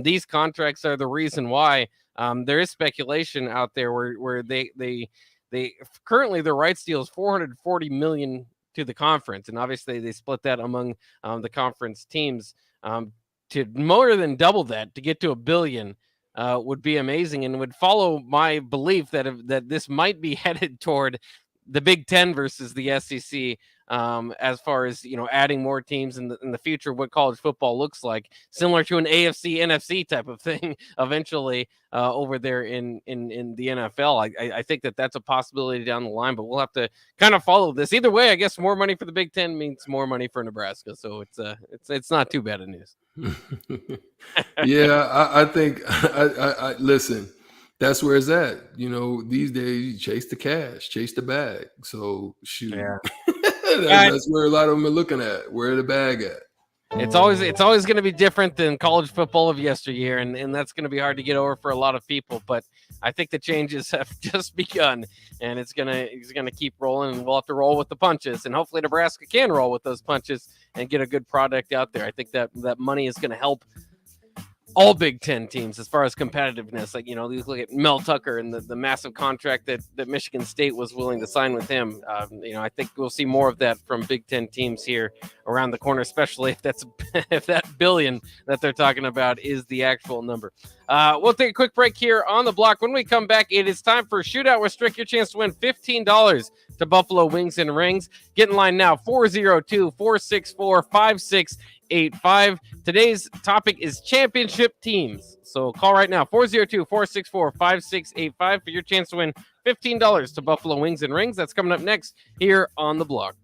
these contracts are the reason why. There is speculation out there where they currently their rights deal is $440 million to the conference, and obviously they split that among the conference teams. To more than double that, to get to $1 billion, would be amazing, and would follow my belief that this might be headed toward the Big Ten versus the SEC. As far as, adding more teams in the future, what college football looks like, similar to an AFC NFC type of thing eventually over there in the NFL. I think that's a possibility down the line, but we'll have to kind of follow this. Either way, I guess more money for the Big Ten means more money for Nebraska, so it's not too bad of news. Yeah, I think I listen. That's where it's at. These days you chase the cash, chase the bag. So shoot. Yeah. That's where a lot of them are looking at. Where the bag at? It's always going to be different than college football of yesteryear, and that's going to be hard to get over for a lot of people. But I think the changes have just begun, and it's gonna keep rolling, and we'll have to roll with the punches. And hopefully Nebraska can roll with those punches and get a good product out there. I think that money is going to help all Big Ten teams as far as competitiveness. Like, you look at Mel Tucker and the massive contract that Michigan State was willing to sign with him. I think we'll see more of that from Big Ten teams here around the corner, especially if that billion that they're talking about is the actual number. We'll take a quick break here on the block. When we come back, it is time for Shootout with Strick. Your chance to win $15 to Buffalo Wings and Rings. Get in line now, 402-464-5685. Today's topic is championship teams. So call right now, 402-464-5685 for your chance to win $15 to Buffalo Wings and Rings. That's coming up next here on the block.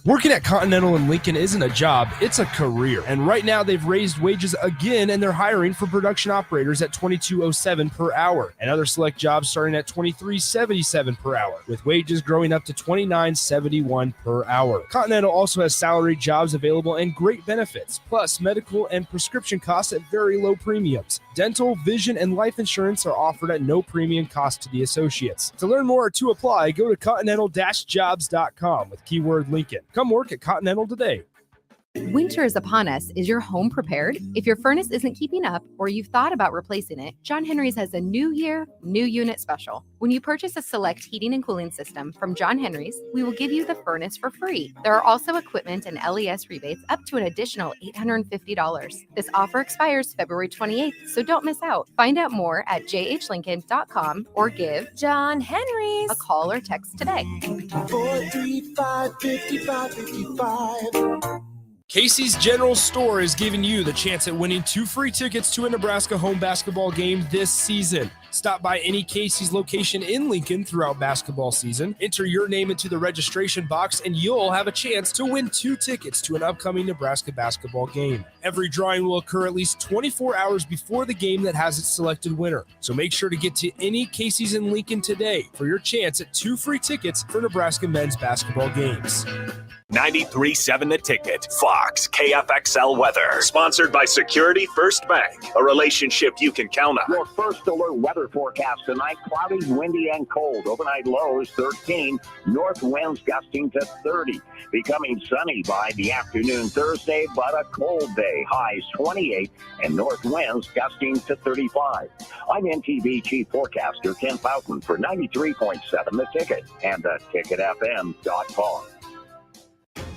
Working at Continental in Lincoln isn't a job, it's a career. And right now they've raised wages again, and they're hiring for production operators at $22.07 per hour, and other select jobs starting at $23.77 per hour, with wages growing up to $29.71 per hour. Continental also has salaried jobs available and great benefits, plus medical and prescription costs at very low premiums. Dental, vision, and life insurance are offered at no premium cost to the associates. To learn more or to apply, go to continental-jobs.com with keyword Lincoln. Come work at Continental today. Winter is upon us. Is your home prepared? If your furnace isn't keeping up or you've thought about replacing it, John Henry's has a new year, new unit special. When you purchase a select heating and cooling system from John Henry's, we will give you the furnace for free. There are also equipment and LES rebates up to an additional $850. This offer expires February 28th, so don't miss out. Find out more at jhlincoln.com or give John Henry's a call or text today. 435-5555. Casey's General Store is giving you the chance at winning 2 free tickets to a Nebraska home basketball game this season. Stop by any Casey's location in Lincoln throughout basketball season, enter your name into the registration box, and you'll have a chance to win 2 tickets to an upcoming Nebraska basketball game. Every drawing will occur at least 24 hours before the game that has its selected winner. So make sure to get to any Casey's in Lincoln today for your chance at 2 free tickets for Nebraska men's basketball games. 93.7 The Ticket. Fox KFXL weather. Sponsored by Security First Bank. A relationship you can count on. Your first alert weather forecast tonight: cloudy, windy, and cold. Overnight lows 13. North winds gusting to 30. Becoming sunny by the afternoon Thursday, but a cold day. Highs 28 and north winds gusting to 35. I'm NTV Chief Forecaster Ken Fountain for 93.7 The Ticket and theticketfm.com.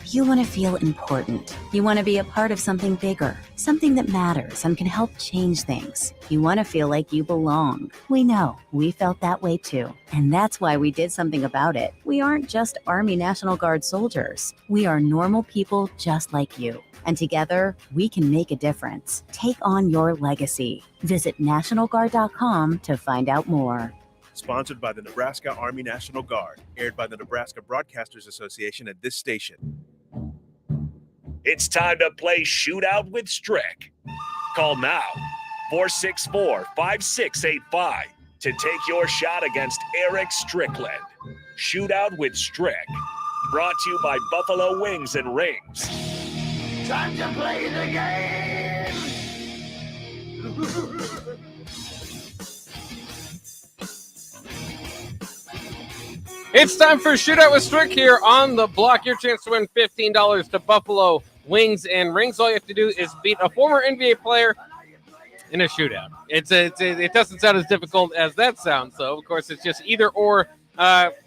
You want to feel important. You want to be a part of something bigger, something that matters and can help change things. You want to feel like you belong. We know. We felt that way too. And that's why we did something about it. We aren't just Army National Guard soldiers. We are normal people just like you. And together, we can make a difference. Take on your legacy. Visit NationalGuard.com to find out more. Sponsored by the Nebraska Army National Guard. Aired by the Nebraska Broadcasters Association at this station. It's time to play Shootout with Strick. Call now, 464-5685, to take your shot against Eric Strickland. Shootout with Strick. Brought to you by Buffalo Wings and Rings. Time to play the game! It's time for Shootout with Strick here on the block. Your chance to win $15 to Buffalo Wings and Rings. All you have to do is beat a former NBA player in a shootout. It doesn't sound as difficult as that sounds, though. Of course, it's just either or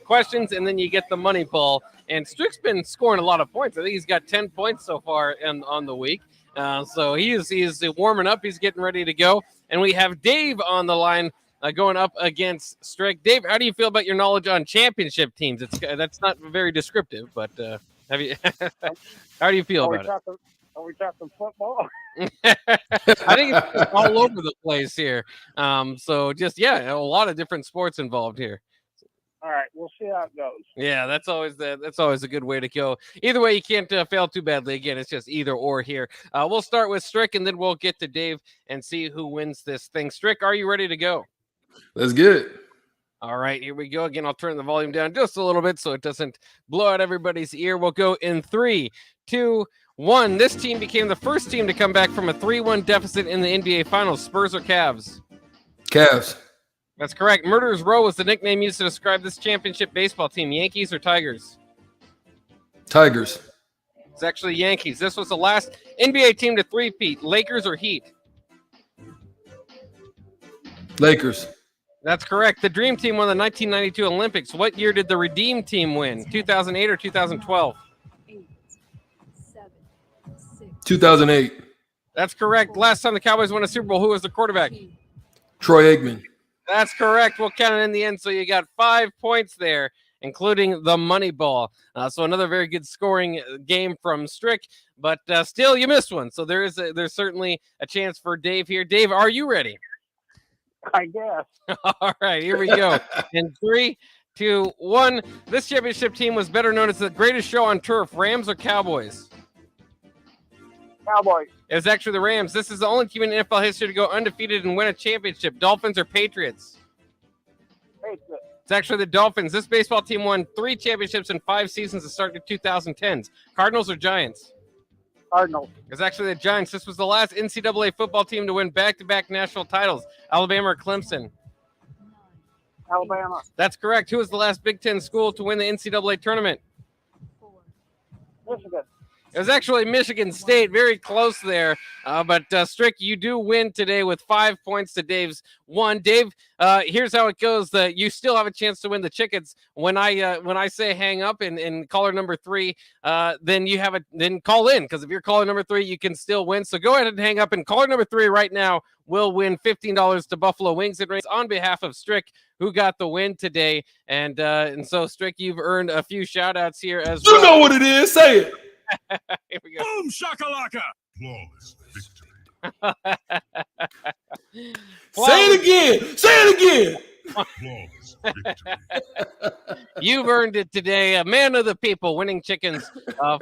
questions, and then you get the money ball. And Strick's been scoring a lot of points. I think he's got 10 points so far on the week. So he is warming up. He's getting ready to go. And we have Dave on the line going up against Strick. Dave, how do you feel about your knowledge on championship teams? That's not very descriptive, but have you? How do you feel about it? Are we talking football? I think it's just all over the place here. So just a lot of different sports involved here. All right, we'll see how it goes. Yeah, that's always a good way to go. Either way, you can't fail too badly. Again, it's just either or here. We'll start with Strick, and then we'll get to Dave and see who wins this thing. Strick, are you ready to go? Let's get it. All right, here we go. Again, I'll turn the volume down just a little bit so it doesn't blow out everybody's ear. We'll go in 3, 2, 1. This team became the first team to come back from a 3-1 deficit in the NBA Finals. Spurs or Cavs? Cavs. That's correct. Murderers Row was the nickname used to describe this championship baseball team. Yankees or Tigers? Tigers. It's actually Yankees. This was the last NBA team to three-peat. Lakers or Heat? Lakers. That's correct. The Dream Team won the 1992 Olympics. What year did the Redeem Team win? 2008 or 2012? 2008. That's correct. Last time the Cowboys won a Super Bowl, who was the quarterback? Troy Aikman. That's correct. We'll count it in the end. So you got 5 points there, including the money ball. So another very good scoring game from Strick, but still you missed one. So there's certainly a chance for Dave here. Dave, are you ready? I guess. All right, here we go. In 3, 2, 1. This championship team was better known as the greatest show on turf. Rams or Cowboys? Cowboys. It was actually the Rams. This is the only team in NFL history to go undefeated and win a championship. Dolphins or Patriots? Patriots. It's actually the Dolphins. This baseball team won 3 championships in 5 seasons to start the 2010s. Cardinals or Giants? Cardinals. It's actually the Giants. This was the last NCAA football team to win back-to-back national titles. Alabama or Clemson? Alabama. That's correct. Who was the last Big Ten school to win the NCAA tournament? Michigan. It was actually Michigan State, very close there. But Strick, you do win today with 5 points to Dave's 1. Dave, here's how it goes. You still have a chance to win the tickets. When I say hang up and caller number 3, then call in, because if you're caller number 3, you can still win. So go ahead and hang up, and caller number 3 right now will win $15 to Buffalo Wings and Rings on behalf of Strick, who got the win today. And so Strick, you've earned a few shout outs here as well. You know what it is. Say it. Here we go. Boom shakalaka. Flawless victory. Say it again. Say it again. Flawless victory. You've earned it today. A man of the people, winning chickens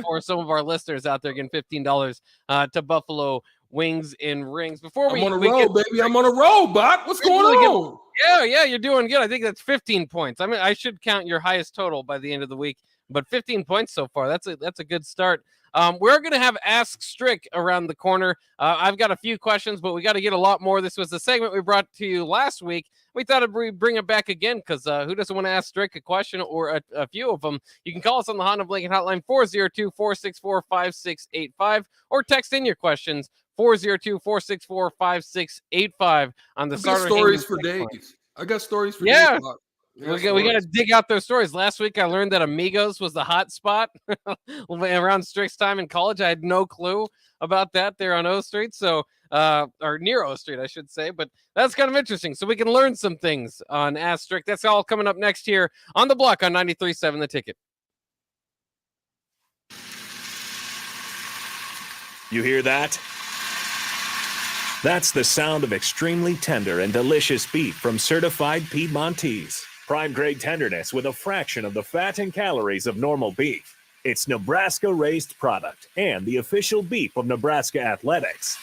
for some of our listeners out there, getting $15 to Buffalo Wings and Rings. Before I'm on a roll, baby. I'm on a roll, Bach. What's going on? Yeah, you're doing good. I think that's 15 points. I mean, I should count your highest total by the end of the week, but 15 points so far. That's a good start. We're going to have Ask Strick around the corner. I've got a few questions, but we got to get a lot more. This was the segment we brought to you last week. We thought we'd bring it back again because who doesn't want to ask Strick a question or a few of them? You can call us on the Honda of Lincoln hotline 402-464-5685 or text in your questions 402-464-5685 on the I got stories for days. I got stories for days. We got to dig out those stories. Last week, I learned that Amigos was the hot spot around Strick's time in college. I had no clue about that there on O Street, or near O Street, I should say. But that's kind of interesting. So we can learn some things on Ask Strick. That's all coming up next here on The Block on 93.7 The Ticket. You hear that? That's the sound of extremely tender and delicious beef from Certified Piedmontese. Prime grade tenderness with a fraction of the fat and calories of normal beef. It's Nebraska-raised product and the official beef of Nebraska Athletics.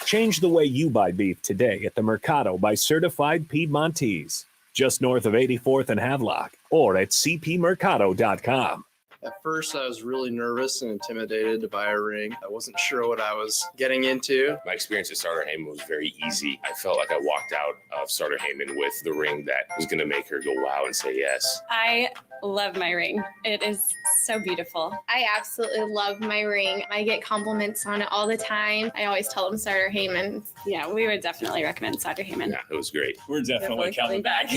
Change the way you buy beef today at the Mercado by Certified Piedmontese, just north of 84th and Havelock, or at cpmercado.com. At first, I was really nervous and intimidated to buy a ring. I wasn't sure what I was getting into. My experience at Starter Heyman was very easy. I felt like I walked out of Starter Heyman with the ring that was going to make her go wow and say yes. I love my ring. It is so beautiful. I absolutely love my ring. I get compliments on it all the time. I always tell them Sutter Heyman. Yeah, we would definitely recommend Sutter Heyman. Yeah, it was great. We're definitely coming back.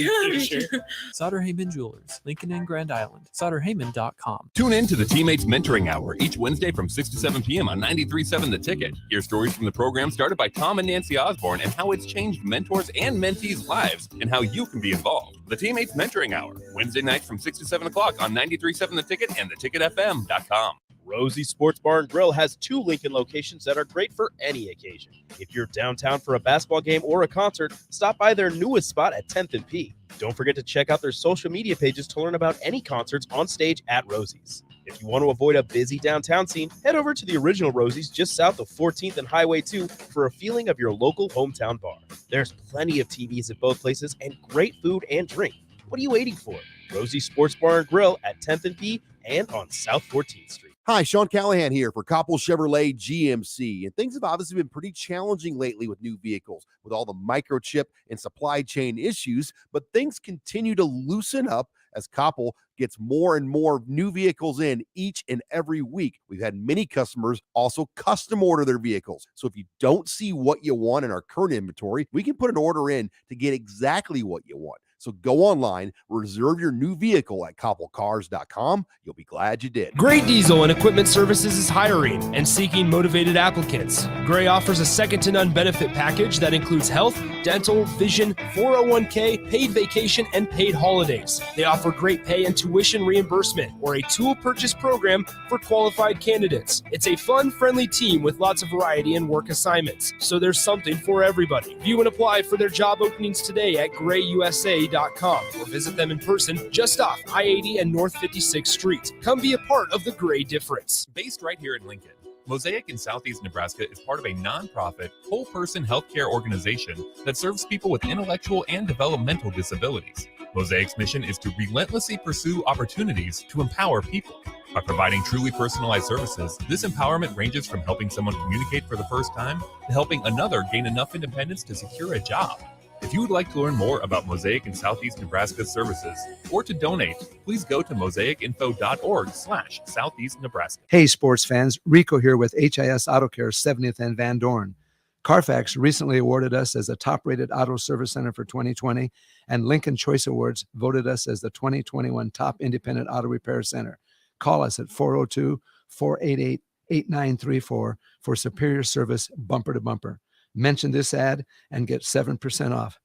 Sutter Heyman Jewelers, Lincoln and Grand Island. SutterHeyman.com. Tune in to the Teammates Mentoring Hour each Wednesday from 6 to 7 p.m. on 93.7 The Ticket. Hear stories from the program started by Tom and Nancy Osborne and how it's changed mentors and mentees' lives and how you can be involved. The Teammates Mentoring Hour, Wednesday nights from 6 to 7 o'clock on 93.7 The Ticket and theticketfm.com. Rosie Sports Bar and Grill has 2 Lincoln locations that are great for any occasion. If you're downtown for a basketball game or a concert, stop by their newest spot at 10th and P. Don't forget to check out their social media pages to learn about any concerts on stage at Rosie's. If you want to avoid a busy downtown scene, head over to the original Rosie's just south of 14th and Highway 2 for a feeling of your local hometown bar. There's plenty of TVs at both places and great food and drink. What are you waiting for? Rosie Sports Bar and Grill at 10th and P and on South 14th Street. Hi, Sean Callahan here for Koppel Chevrolet GMC. And things have obviously been pretty challenging lately with new vehicles, with all the microchip and supply chain issues, but things continue to loosen up as Koppel gets more and more new vehicles in each and every week. We've had many customers also custom order their vehicles. So if you don't see what you want in our current inventory, we can put an order in to get exactly what you want. So go online, reserve your new vehicle at koppelcars.com. You'll be glad you did. Gray Diesel and Equipment Services is hiring and seeking motivated applicants. Gray offers a second-to-none benefit package that includes health, dental, vision, 401k, paid vacation, and paid holidays. They offer great pay and tuition reimbursement or a tool purchase program for qualified candidates. It's a fun, friendly team with lots of variety and work assignments, so there's something for everybody. View and apply for their job openings today at grayusa.com or visit them in person just off I-80 and North 56th Street. Come be a part of the Gray difference. Based right here in Lincoln, Mosaic in Southeast Nebraska is part of a nonprofit, whole-person healthcare organization that serves people with intellectual and developmental disabilities. Mosaic's mission is to relentlessly pursue opportunities to empower people. By providing truly personalized services, this empowerment ranges from helping someone communicate for the first time to helping another gain enough independence to secure a job. If you would like to learn more about Mosaic in Southeast Nebraska's services or to donate, please go to mosaicinfo.org/Southeast Nebraska. Hey, sports fans, Rico here with HIS Auto Care 70th and Van Dorn. Carfax recently awarded us as a top-rated auto service center for 2020, and Lincoln Choice Awards voted us as the 2021 top independent auto repair center. Call us at 402-488-8934 for superior service bumper to bumper. Mention this ad and get 7% off.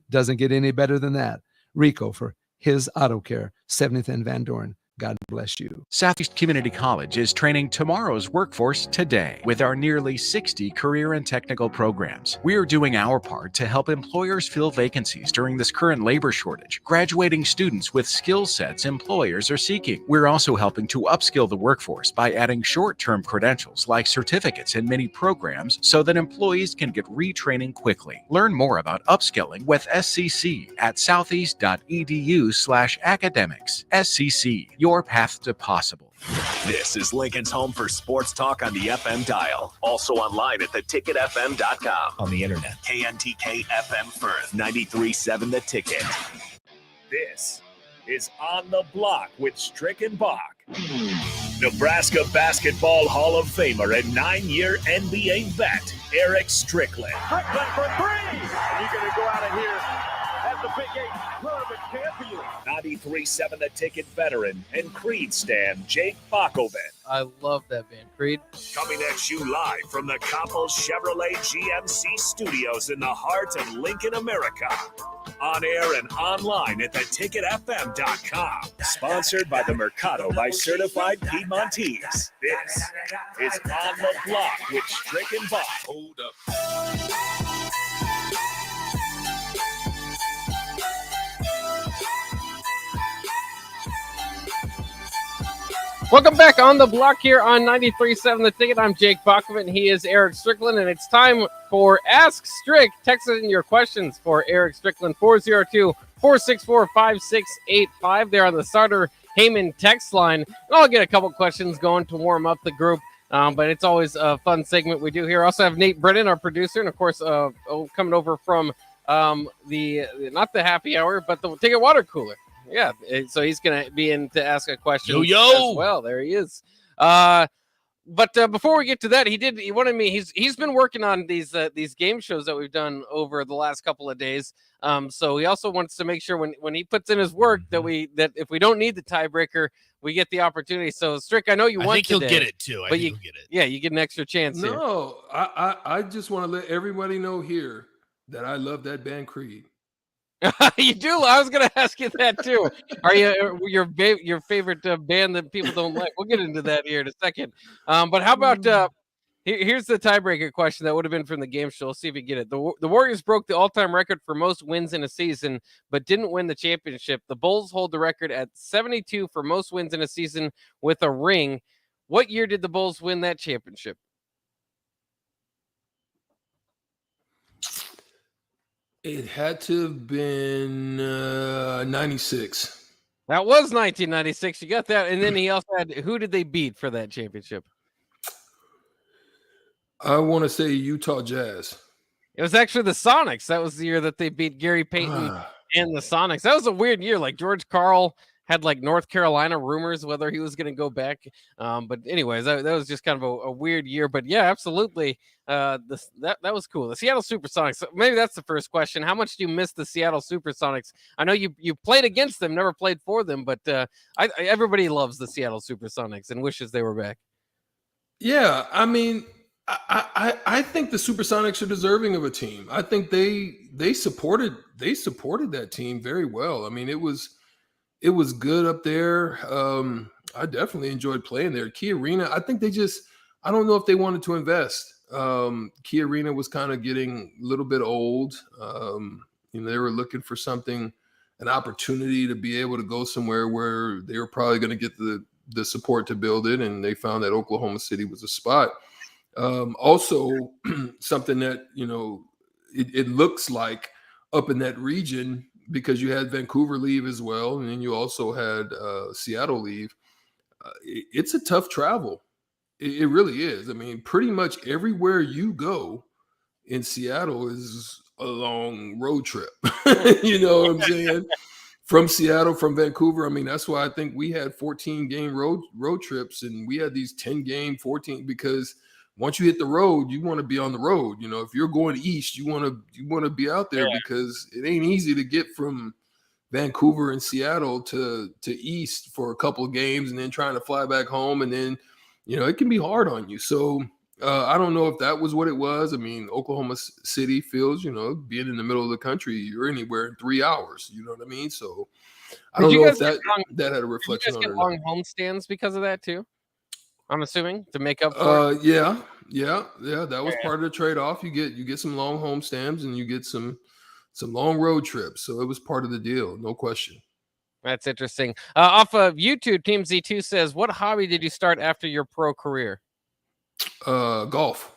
Doesn't get any better than that. Rico for his Auto Care, 70th and Van Dorn. God bless you. Southeast Community College is training tomorrow's workforce today with our nearly 60 career and technical programs. We are doing our part to help employers fill vacancies during this current labor shortage, graduating students with skill sets employers are seeking. We're also helping to upskill the workforce by adding short-term credentials like certificates in many programs so that employees can get retraining quickly. Learn more about upskilling with SCC at southeast.edu/academics. SCC, your path to possible. This is Lincoln's home for sports talk on the FM dial. Also online at theticketfm.com. On the internet, KNTK FM Firth, 93.7 The Ticket. This is On the Block with Strick and Bach. Nebraska Basketball Hall of Famer and 9-year NBA vet, Eric Strickland. Strickland for three! And you're going to go out of here as the Big 8 tournament champion. 93.7 The Ticket veteran and Creed stan Jake Bakoven. I love that band, Creed. Coming at you live from the Koppel Chevrolet GMC studios in the heart of Lincoln, America. On air and online at theticketfm.com. Sponsored by the Mercado by Certified Piedmontese. This is On the Block with Strick and Bach. Hold up. Welcome back on the block here on 93.7 The Ticket. I'm Jake Bakoven, and he is Eric Strickland, and it's time for Ask Strick. Text in your questions for Eric Strickland, 402-464-5685. They're on the Sutter Heyman text line. And I'll get a couple questions going to warm up the group, but it's always a fun segment we do here. Also have Nate Brennan, our producer, and of course coming over from not the happy hour, but the Ticket Water Cooler. Yeah. So he's going to be in to ask a question Yo. as well. There he is. But before we get to that, he wanted me. He's been working on these game shows that we've done over the last couple of days. So he also wants to make sure when he puts in his work that if we don't need the tiebreaker, we get the opportunity. So Strick, I know you want. I think he'll today, get it too. But he'll get it. Yeah, you get an extra chance. Here. No, I just want to let everybody know here that I love that band Creed. You do. I was going to ask you that too. Are you your favorite band that people don't like? We'll get into that here in a second. But how about here's the tiebreaker question that would have been from the game show. Let's see if you get it. The Warriors broke the all-time record for most wins in a season, but didn't win the championship. The Bulls hold the record at 72 for most wins in a season with a ring. What year did the Bulls win that championship? It had to have been 96. That was 1996. You got that. And then he also had, who did they beat for that championship? I want to say Utah Jazz. It was actually the Sonics. That was the year that they beat Gary Payton and the Sonics. That was a weird year. Like George Karl had like North Carolina rumors whether he was going to go back. But anyways, that was just kind of a weird year. But yeah, absolutely. That was cool. The Seattle Supersonics. So maybe that's the first question. How much do you miss the Seattle Supersonics? I know you played against them, never played for them, but everybody loves the Seattle Supersonics and wishes they were back. Yeah, I mean, I think the Supersonics are deserving of a team. I think they supported that team very well. I mean, it was good up there. I definitely enjoyed playing there. Key Arena, I think I don't know if they wanted to invest. Key Arena was kind of getting a little bit old. They were looking for an opportunity to be able to go somewhere where they were probably going to get the support to build it, and they found that Oklahoma City was a spot. Also, something that, it looks like up in that region, because you had Vancouver leave as well, and then you also had Seattle leave. It's a tough travel. It really is. I mean, pretty much everywhere you go in Seattle is a long road trip. You know what I'm saying? From Seattle, from Vancouver. I mean, that's why I think we had 14 game road trips, and we had these 10 game 14, because once you hit the road, you want to be on the road. If you're going east, you want to be out there, because it ain't easy to get from Vancouver and Seattle to east for a couple of games and then trying to fly back home. And then, it can be hard on you. So I don't know if that was what it was. I mean, Oklahoma City feels, being in the middle of the country, you're anywhere in 3 hours. You know what I mean? So I don't know if that had a reflection on it. Did you guys get long homestands because of that too? I'm assuming, to make up for it. Yeah. That was part of the trade-off. You get some long homestands and you get some long road trips. So it was part of the deal, no question. That's interesting. Off of YouTube, Team Z2 says, "What hobby did you start after your pro career?" Golf.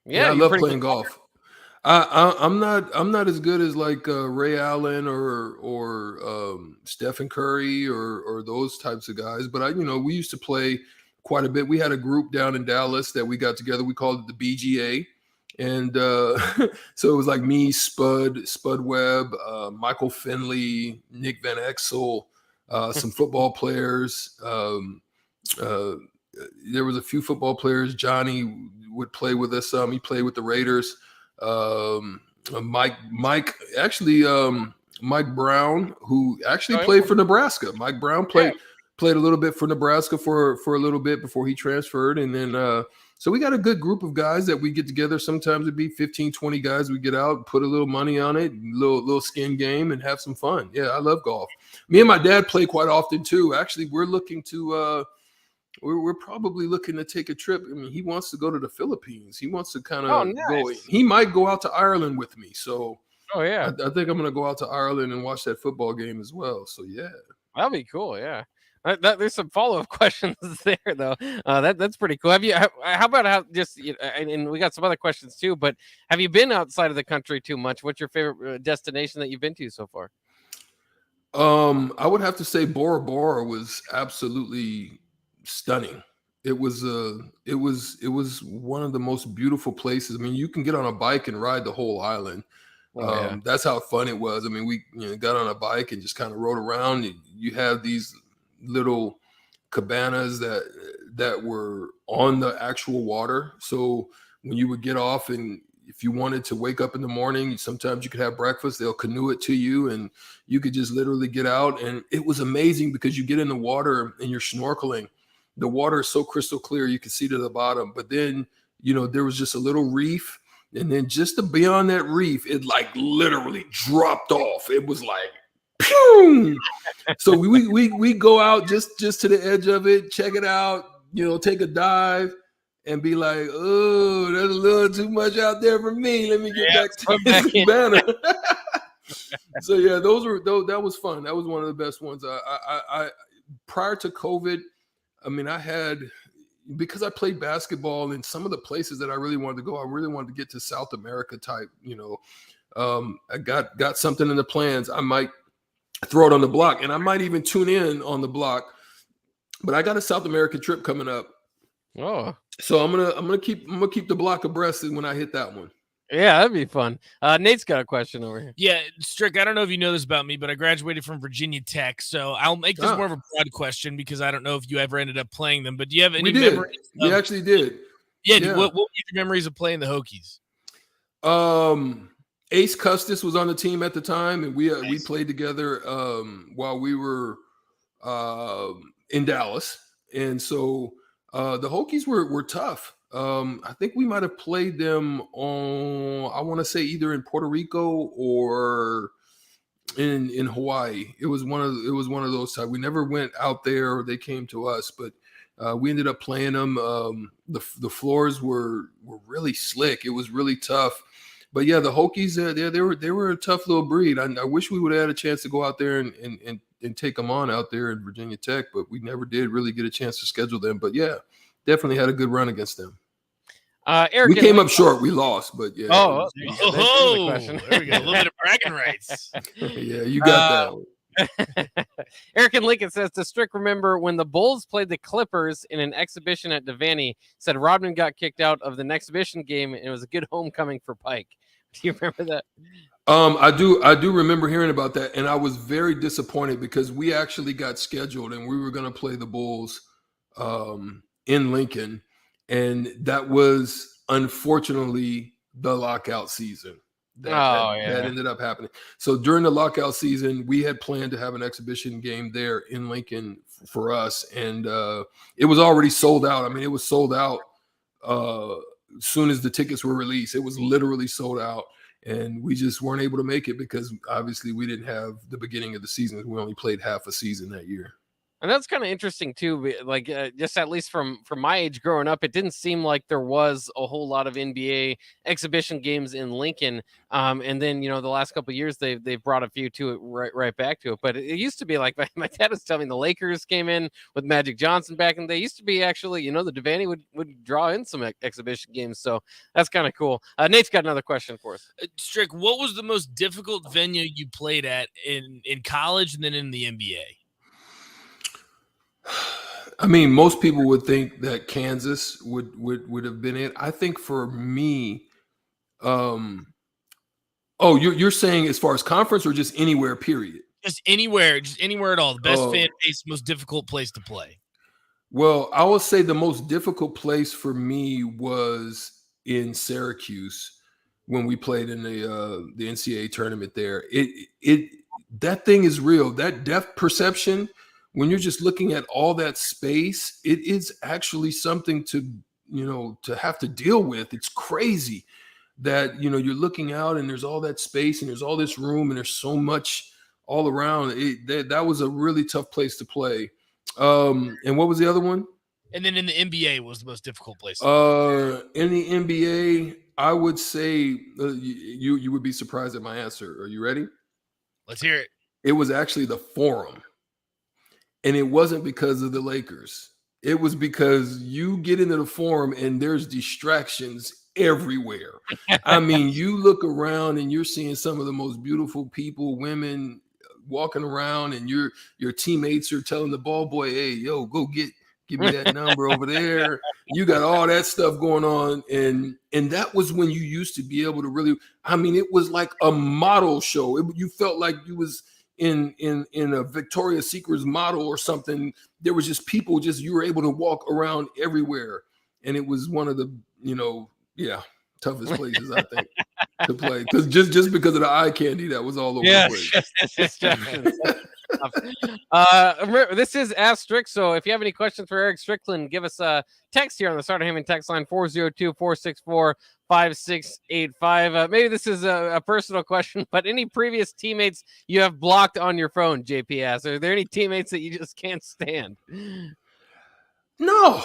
Yeah, I love playing golf. I'm not as good as like Ray Allen or Stephen Curry or those types of guys, but we used to play quite a bit. We had a group down in Dallas that we got together. We called it the BGA. And so it was like me, Spud Webb, Michael Finley, Nick Van Exel, some football players. There was a few football players. Johnny would play with us. He played with the Raiders. Mike Brown, who actually played for Nebraska. Mike Brown played a little bit for Nebraska for a little bit before he transferred. And then so we got a good group of guys that we get together. Sometimes it'd be 15, 20 guys. We get out, put a little money on it, little skin game, and have some fun. Yeah, I love golf. Me and my dad play quite often too. Actually, we're looking to we're probably looking to take a trip. I mean, he wants to go to the Philippines. He wants to kind of go. He might go out to Ireland with me. So I think I'm going to go out to Ireland and watch that football game as well. So yeah, that'd be cool. Yeah. There's some follow-up questions there, though. That's pretty cool. How about and we got some other questions too, but have you been outside of the country too much? What's your favorite destination that you've been to so far? I would have to say Bora Bora was absolutely stunning. It was one of the most beautiful places. I mean, you can get on a bike and ride the whole island. That's how fun it was. I mean, we got on a bike and just kind of rode around. You have these little cabanas that were on the actual water. So when you would get off, and if you wanted to wake up in the morning, sometimes you could have breakfast. They'll canoe it to you, and you could just literally get out. And it was amazing because you get in the water and you're snorkeling. The water is so crystal clear, you can see to the bottom. But then, there was just a little reef. And then just beyond that reef, it like literally dropped off. It was like, pew! So we go out just to the edge of it, check it out, take a dive, and be like, oh, there's a little too much out there for me. Let me get back to this cabana. So yeah, that was fun. That was one of the best ones. I prior to COVID, I mean, because I played basketball in some of the places that I really wanted to go, I really wanted to get to South America type, I got something in the plans. I might throw it on the block, and I might even tune in on the block, but I got a South American trip coming up. Oh, so I'm gonna keep the block abreast when I hit that one. Yeah, that'd be fun. Nate's got a question over here. Yeah, Strick, I don't know if you know this about me, but I graduated from Virginia Tech, so I'll make this more of a broad question because I don't know if you ever ended up playing them, but do you have any memories? We actually did. Yeah. What were your memories of playing the Hokies? Ace Custis was on the team at the time, and we played together while we were in Dallas. And so the Hokies were tough. I think we might have played them on, I want to say either in Puerto Rico or in Hawaii. It was one of those times. We never went out there, or they came to us, but we ended up playing them. The floors were really slick. It was really tough. But yeah, the Hokies, they were a tough little breed. I wish we would have had a chance to go out there and take them on out there in Virginia Tech, but we never did really get a chance to schedule them. But yeah, definitely had a good run against them. Eric, we came up short. We lost, but yeah. Oh, there we go. A little bit of bragging rights. Yeah, you got that. Eric and Lincoln says, does Strick remember when the Bulls played the Clippers in an exhibition at Devaney? Said Rodman got kicked out of the exhibition game, and it was a good homecoming for Pike. Do you remember that? I do remember hearing about that, and I was very disappointed because we actually got scheduled and we were going to play the Bulls in Lincoln, and that was unfortunately the lockout season. That ended up happening. So during the lockout season, we had planned to have an exhibition game there in Lincoln for us, and it was already sold out. I mean, it was sold out as soon as the tickets were released. It was literally sold out, and we just weren't able to make it because obviously we didn't have the beginning of the season. We only played half a season that year. And that's kind of interesting too. Like just at least from my age growing up, it didn't seem like there was a whole lot of NBA exhibition games in Lincoln. And then the last couple of years they've brought a few to it right back to it. But it used to be like my dad was telling me the Lakers came in with Magic Johnson back in the day. Used to be actually the Devaney would draw in some exhibition games. So that's kind of cool. Nate's got another question for us. Strick, what was the most difficult venue you played at in college and then in the NBA? I mean, most people would think that Kansas would have been it. I think for me, you're saying as far as conference or just anywhere, period? Just anywhere at all. The best fan base, most difficult place to play. Well, I would say the most difficult place for me was in Syracuse when we played in the NCAA tournament there. That thing is real. That depth perception, when you're just looking at all that space, it is actually something to have to deal with. It's crazy that, you're looking out and there's all that space and there's all this room and there's so much all around. That was a really tough place to play. And what was the other one? And then in the NBA was the most difficult place. In the NBA, I would say you would be surprised at my answer. Are you ready? Let's hear it. It was actually the Forum. And it wasn't because of the Lakers. It was because you get into the Forum and there's distractions everywhere. I mean, you look around and you're seeing some of the most beautiful people, women walking around, and your teammates are telling the ball boy, hey, yo, give me that number over there. You got all that stuff going on, and that was when you used to be able to really. I mean, it was like a model show. You felt like you was in a Victoria's Secret's model or something. There was just people, you were able to walk around everywhere, and it was one of the toughest places I think to play, because just because of the eye candy that was all over the place. Remember, this is Ask Strick, so if you have any questions for Eric Strickland, give us a text here on the Starter Heyman text line 402-464-5685. Maybe this is a personal question, but any previous teammates you have blocked on your phone, JPS? Are there any teammates that you just can't stand? No.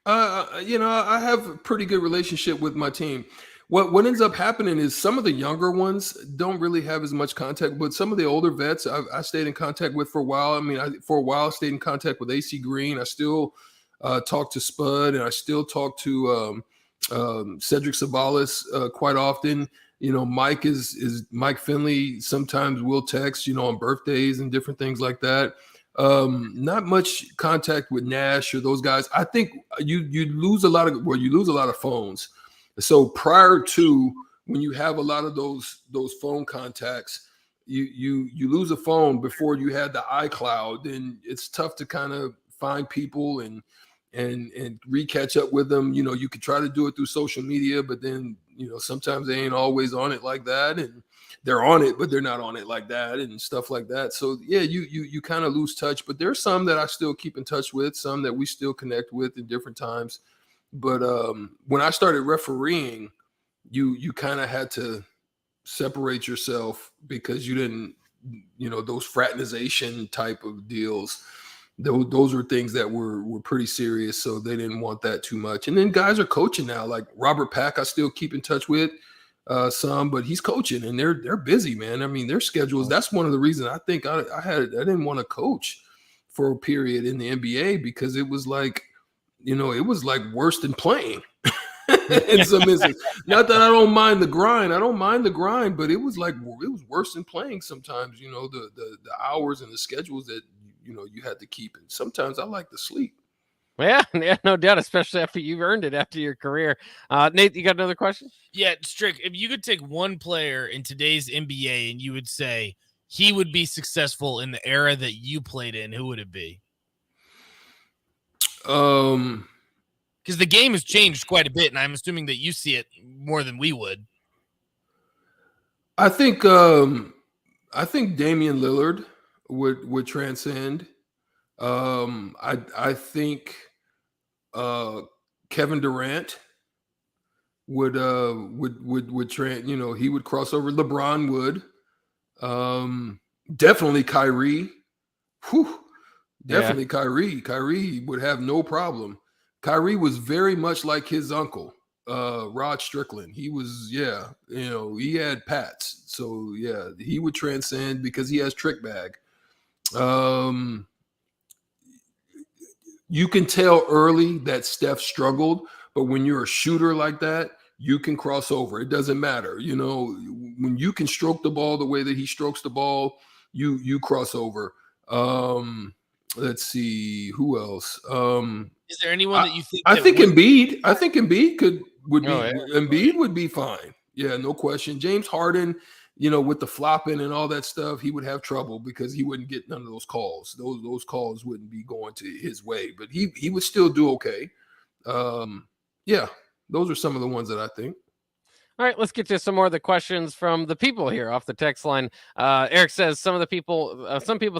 I have a pretty good relationship with my team. What ends up happening is some of the younger ones don't really have as much contact, but some of the older vets I stayed in contact with for a while. I mean, for a while I stayed in contact with AC Green. I still talk to Spud, and I still talk to Cedric Sabalas quite often. Mike is Mike Finley. Sometimes we'll text, on birthdays and different things like that. Not much contact with Nash or those guys. I think you lose a lot of phones. So prior to when you have a lot of those phone contacts, you lose a phone before you had the iCloud, then it's tough to kind of find people and re-catch up with them. You could try to do it through social media, but then sometimes they ain't always on it like that, and they're on it, but they're not on it like that, and stuff like that. So yeah, you kind of lose touch, but there's some that I still keep in touch with, some that we still connect with in different times. But when I started refereeing, you kind of had to separate yourself because you didn't, those fraternization type of deals, those were things that were pretty serious. So they didn't want that too much. And then guys are coaching now, like Robert Pack, I still keep in touch with some, but he's coaching and they're busy, man. I mean, their schedules, that's one of the reasons I think I didn't want to coach for a period in the NBA, because it was like, it was like worse than playing in some instances. Not that I don't mind the grind. But it was worse than playing sometimes, the hours and the schedules that, you had to keep. And sometimes I like to sleep. Yeah, no doubt, especially after you've earned it after your career. Nate, you got another question? Yeah, Strick, if you could take one player in today's NBA and you would say he would be successful in the era that you played in, who would it be? Because the game has changed quite a bit, and I'm assuming that you see it more than we would. I think Damian Lillard would transcend. I think Kevin Durant would he would cross over. LeBron would. Definitely Kyrie. Definitely Kyrie. Kyrie would have no problem. Kyrie was very much like his uncle, Rod Strickland. He was, he had Pats. So, yeah, he would transcend because he has trick bag. You can tell early that Steph struggled, but when you're a shooter like that, you can cross over. It doesn't matter. When you can stroke the ball the way that he strokes the ball, you cross over. Let's see who else. Is there anyone that you think? I think Embiid. I think Embiid Embiid would be fine. Yeah, no question. James Harden, with the flopping and all that stuff, he would have trouble because he wouldn't get none of those calls. Those calls wouldn't be going to his way, but he would still do okay. Yeah, those are some of the ones that I think. All right, let's get to some more of the questions from the people here off the text line. Eric says some people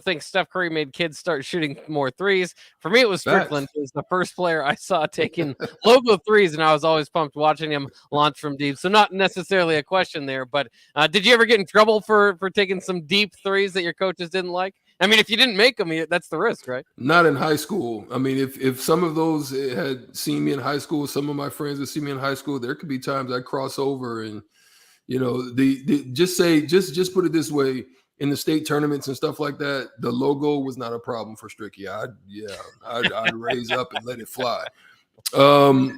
think Steph Curry made kids start shooting more threes. For me, it was Strickland. He was the first player I saw taking logo threes, and I was always pumped watching him launch from deep. So not necessarily a question there, but did you ever get in trouble for taking some deep threes that your coaches didn't like? I mean, if you didn't make them, that's the risk, right? Not in high school. I mean, if some of those had seen me in high school, some of my friends would see me in high school, there could be times I'd cross over and, just put it this way, in the state tournaments and stuff like that, the logo was not a problem for Stricky. I'd raise up and let it fly. Those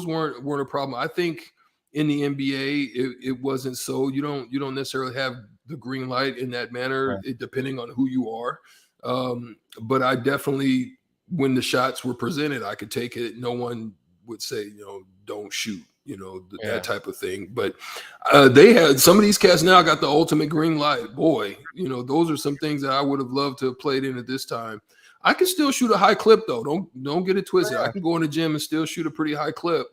weren't a problem. I think in the NBA, it wasn't so. You don't necessarily have the green light in that manner, depending on who you are. But I definitely when the shots were presented, I could take it. No one would say, don't shoot, that type of thing. But they had some of these cats now got the ultimate green light. Boy, those are some things that I would have loved to have played in at this time. I can still shoot a high clip though. Don't get it twisted. I can go in the gym and still shoot a pretty high clip.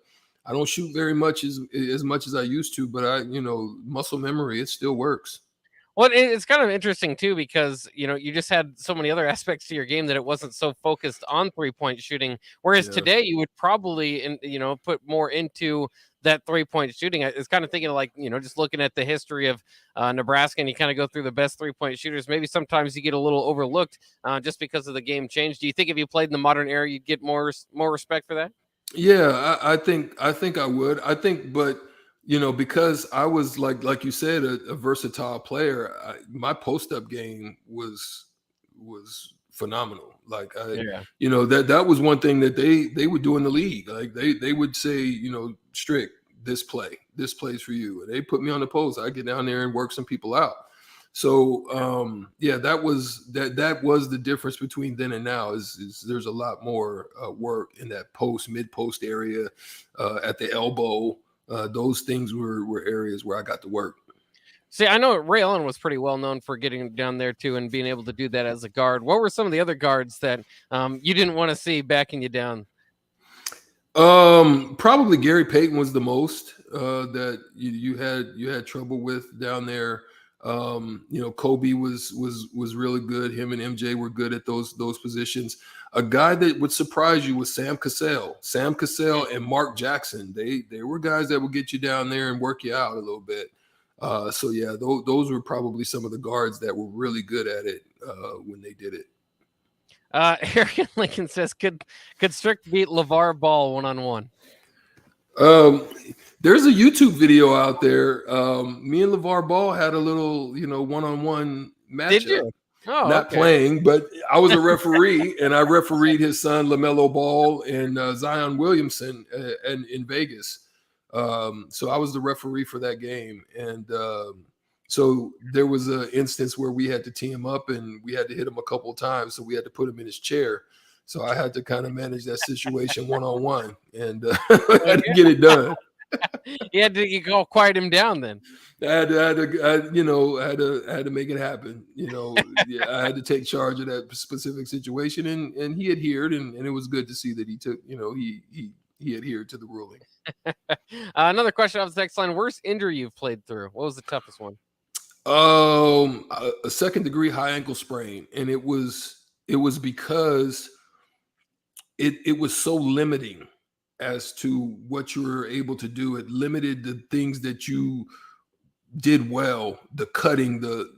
I don't shoot very much as much as I used to, but muscle memory, it still works. Well, it's kind of interesting too, because you just had so many other aspects to your game that it wasn't so focused on 3-point shooting. Whereas today, you would probably put more into that 3-point shooting. I was kind of thinking like just looking at the history of Nebraska, and you kind of go through the best 3-point shooters. Maybe sometimes you get a little overlooked just because of the game change. Do you think if you played in the modern era, you'd get more respect for that? Yeah, I think I would. I think, but. Because I was like you said, a versatile player, my post-up game was phenomenal. That was one thing that they would do in the league. Like they would say, Strick, this plays for you. And they put me on the post. I get down there and work some people out. So that was the difference between then and now. Is there's a lot more work in that mid-post area at the elbow. Those things were areas where I got to work. See, I know Ray Allen was pretty well known for getting down there too and being able to do that as a guard. What were some of the other guards that you didn't want to see backing you down? Probably Gary Payton was the most that you had trouble with down there. Kobe was really good. Him and MJ were good at those positions. A guy that would surprise you was Sam Cassell. Sam Cassell and Mark Jackson. They were guys that would get you down there and work you out a little bit. Those were probably some of the guards that were really good at it when they did it. Arian Lincoln says, could Strick beat LeVar Ball one-on-one? There's a YouTube video out there. Me and LeVar Ball had a little, one-on-one matchup. Did you? Oh, Not playing, but I was a referee, and I refereed his son LaMelo Ball and Zion Williamson in Vegas. So I was the referee for that game, and so there was an instance where we had to tee him up, and we had to hit him a couple of times, so we had to put him in his chair. So I had to kind of manage that situation one-on-one, and I had to get it done. You had to go quiet him down then. I had to make it happen. I had to take charge of that specific situation, and he adhered, and it was good to see that he took, he adhered to the ruling. Another question off the text line: worst injury you've played through? What was the toughest one? A second-degree high ankle sprain, and it was because it was so limiting as to what you were able to do. It limited the things that you did well, the cutting, the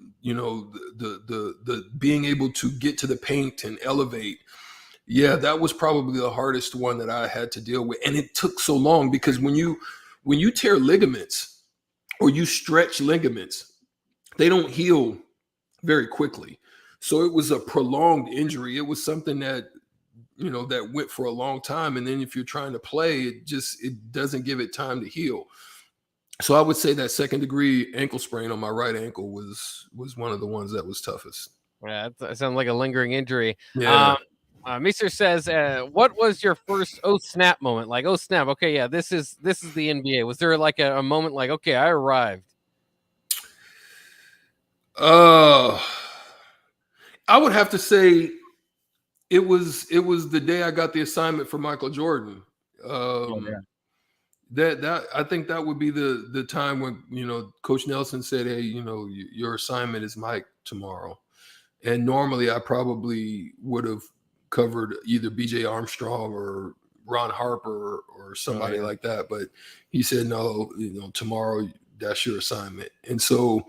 being able to get to the paint and elevate. Yeah, that was probably the hardest one that I had to deal with. And it took so long because when you tear ligaments or you stretch ligaments, they don't heal very quickly. So it was a prolonged injury. It was something that that went for a long time. And then if you're trying to play, it doesn't give it time to heal. So I would say that second-degree ankle sprain on my right ankle was one of the ones that was toughest. Yeah, that sounds like a lingering injury. Yeah. Mr. says, what was your first oh snap moment? Like, oh snap, okay, yeah, this is the NBA. Was there like a moment like, okay, I arrived? I would have to say it was the day I got the assignment for Michael Jordan. That I think that would be the time when Coach Nelson said, hey, your assignment is Mike tomorrow. And normally I probably would have covered either BJ Armstrong or Ron Harper or somebody like that, but he said, no, tomorrow that's your assignment. And so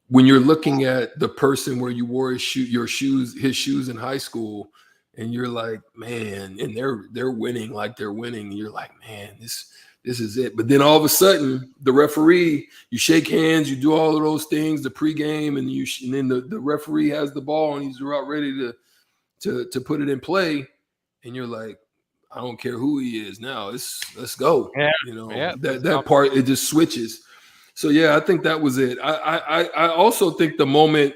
when you're looking at the person where you wore his shoes in high school, and you're like, man, and they're winning like they're winning, and you're like, man, this is it. But then all of a sudden, the referee, you shake hands, you do all of those things, the pregame, and then the referee has the ball and he's about ready to put it in play, and you're like, I don't care who he is now. Let's go. Yeah. That part, it just switches. So yeah, I think that was it. I also think the moment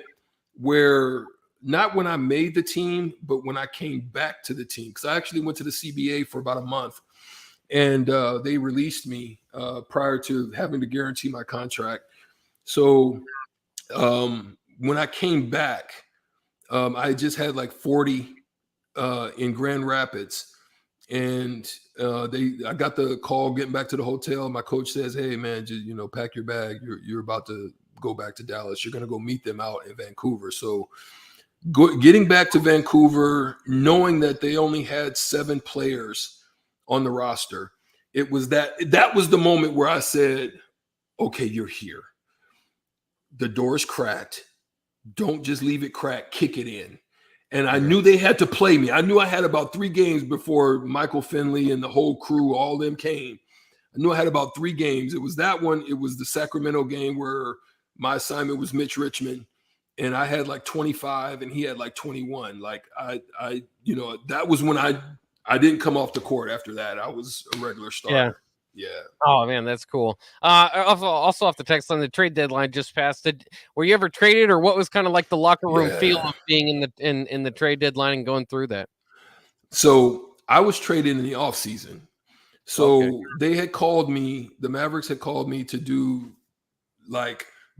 where not when I made the team, but when I came back to the team, because I actually went to the CBA for about a month, and they released me prior to having to guarantee my contract. So when I came back, I just had like 40 in Grand Rapids, and I got the call getting back to the hotel. My coach says, "Hey man, just, pack your bag. You're about to go back to Dallas. You're going to go meet them out in Vancouver." So getting back to Vancouver, knowing that they only had 7 players on the roster, it was that was the moment where I said, okay, you're here. The door's cracked. Don't just leave it cracked, kick it in. And I knew they had to play me. I knew I had about 3 games before Michael Finley and the whole crew, all them came. I knew I had about 3 games. It was that one. It was the Sacramento game where my assignment was Mitch Richmond, and I had like 25 and he had like 21. Like that was when I didn't come off the court after that. I was a regular starter. Yeah. Oh man, that's cool. Also off the text line, the trade deadline just passed. Were you ever traded, or what was kind of like the locker room feel of being in the trade deadline and going through that? So I was traded in the offseason. So they had called me, the Mavericks had called me to do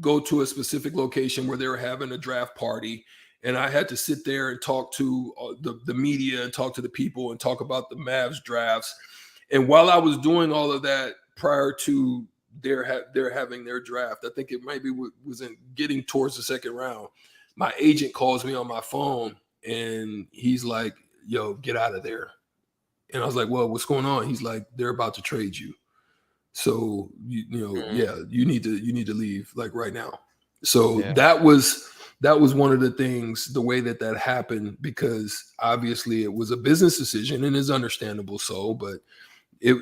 go to a specific location where they were having a draft party. And I had to sit there and talk to the media and talk to the people and talk about the Mavs drafts. And while I was doing all of that prior to their having their draft, I think it maybe was in getting towards the second round, my agent calls me on my phone and he's like, "Yo, get out of there." And I was like, "Well, what's going on?" He's like, "They're about to trade you. So you need to leave like right now." So that was one of the things, the way that happened, because obviously it was a business decision and is understandable. So, but it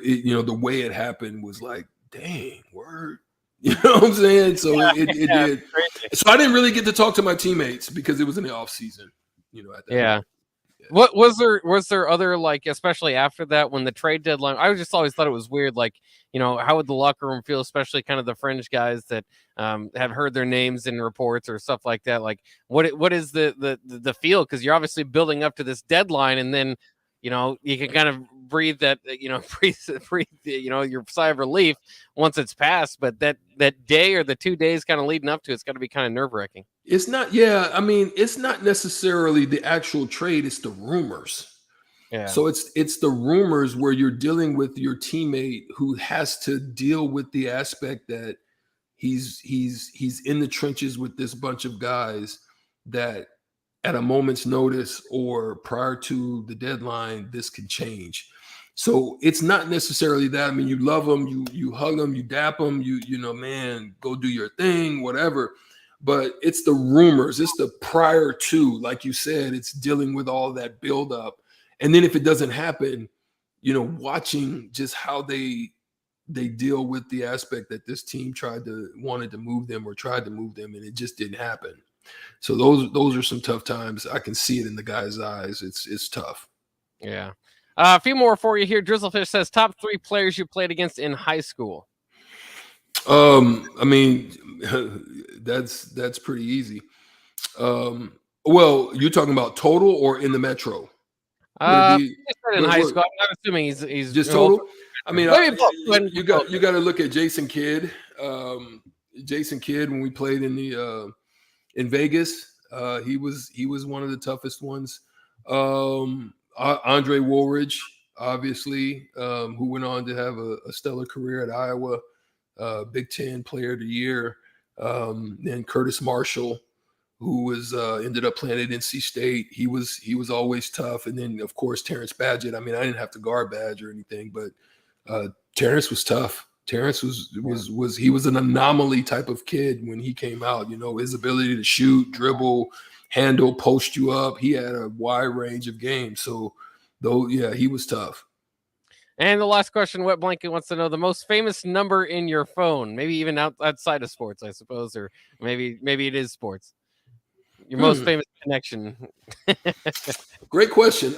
the way it happened was like, dang, word. You know what I'm saying? So it did. So I didn't really get to talk to my teammates because it was in the off season, at that point. What was there other, like, especially after that, when the trade deadline, I just always thought it was weird, like, how would the locker room feel, especially kind of the fringe guys that have heard their names in reports or stuff like that? Like, what is the feel? Because you're obviously building up to this deadline, and then you can kind of breathe that, breathe your sigh of relief once it's passed. But that day or the 2 days kind of leading up to it's got to be kind of nerve-wracking. It's not, it's not necessarily the actual trade, it's the rumors. Yeah. So it's the rumors where you're dealing with your teammate who has to deal with the aspect that he's in the trenches with this bunch of guys that at a moment's notice or prior to the deadline, this can change. So it's not necessarily that. I mean, you love them, you hug them, you dap them, man, go do your thing, whatever. But it's the rumors, it's the prior to, like you said, it's dealing with all that buildup. And then if it doesn't happen, watching just how they deal with the aspect that this team wanted to move them or tried to move them, and it just didn't happen. So those are some tough times. I can see it in the guy's eyes. It's tough. Yeah. A few more for you here. Drizzlefish says top 3 players you played against in high school. I mean, that's pretty easy. Well, you're talking about total or in the Metro? In high school. I'm not assuming he's just total. I mean, you got to look at Jason Kidd. Jason Kidd, when we played in Vegas, he was one of the toughest ones. Andre Woolridge, obviously, who went on to have a stellar career at Iowa, Big Ten Player of the Year. Then Curtis Marshall, who was ended up playing at NC State. He was always tough. And then of course Terrence Badgett. I mean, I didn't have to guard Badge or anything, but Terrence was tough. Terrence was an anomaly type of kid when he came out. His ability to shoot, dribble, handle, post you up. He had a wide range of games. So he was tough. And the last question, Wet Blanket wants to know the most famous number in your phone, maybe even outside of sports, I suppose, or maybe it is sports. Your most famous connection. Great question.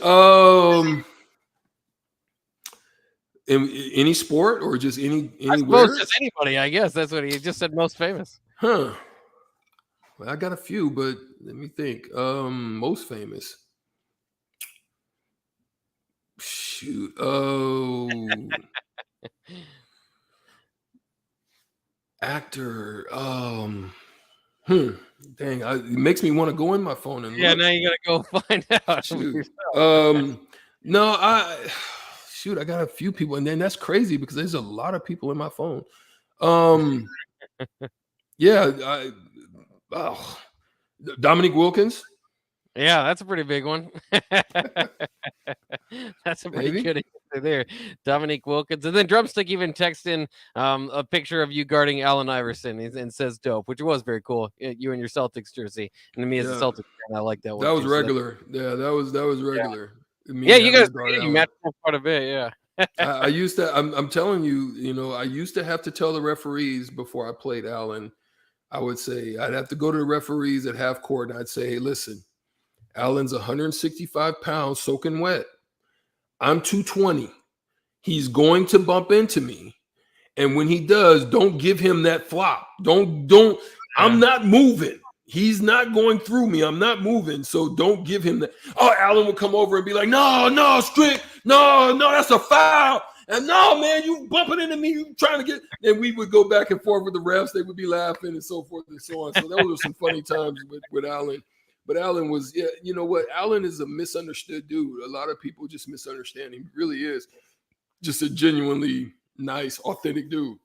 In any sport or just anywhere? I suppose just anybody, I guess. That's what he just said, most famous. Huh. I got a few, but let me think. Most famous. Shoot. Oh. Actor. Dang, it makes me want to go in my phone and Yeah, look. now you gotta go find out. Shoot. No, I got a few people, and then that's crazy because there's a lot of people in my phone. Yeah, Dominique Wilkins. Yeah, that's a pretty big one. That's a pretty Maybe. good answer there, Dominique Wilkins. And then Drumstick even texted in a picture of you guarding Allen Iverson and says dope, which was very cool. You in your Celtics jersey. And to me as a Yeah. Celtics fan, I like that one. That was too, so regular. Yeah, that was regular. Me yeah, and you Allen guys guarded you Allen. matched up quite a bit, yeah. I used to. I'm telling you, I used to have to tell the referees before I played Allen. I would say I'd have to go to the referees at half court, and I'd say, "Hey, listen, Allen's 165 pounds, soaking wet. I'm 220. He's going to bump into me, and when he does, don't give him that flop. Don't. I'm not moving. He's not going through me. I'm not moving. So don't give him that." Oh, Allen would come over and be like, no, strict. No, that's a foul. And no, man, you bumping into me. You trying to get. And we would go back and forth with the refs. They would be laughing and so forth and so on. So those were some funny times with Allen. But Allen was, yeah, you know what? Allen is a misunderstood dude. A lot of people just misunderstand him. He really is just a genuinely nice, authentic dude.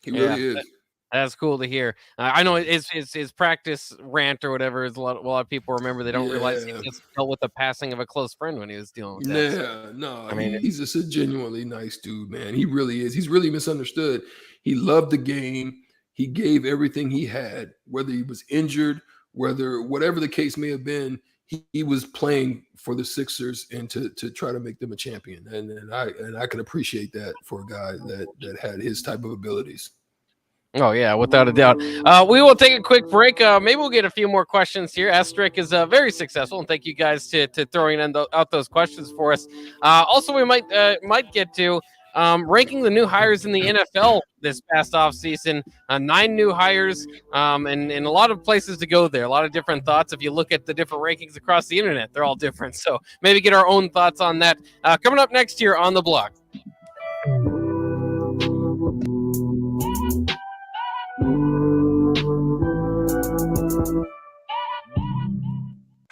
He really is. That's cool to hear. I know his practice rant or whatever is a lot of people remember. They don't realize he just dealt with the passing of a close friend when he was dealing with that. Yeah, no, I mean, he's just a genuinely nice dude, man. He really is. He's really misunderstood. He loved the game. He gave everything he had, whether he was injured, whatever the case may have been. He was playing for the Sixers and to try to make them a champion. And I can appreciate that for a guy that had his type of abilities. Oh yeah, without a doubt. We will take a quick break. Maybe we'll get a few more questions here. Astrick is very successful, and thank you guys to throwing out those questions for us. Also, we might get to ranking the new hires in the NFL this past offseason. 9 new hires, and a lot of places to go there. A lot of different thoughts. If you look at the different rankings across the internet, they're all different. So maybe get our own thoughts on that. Coming up next year on The Block.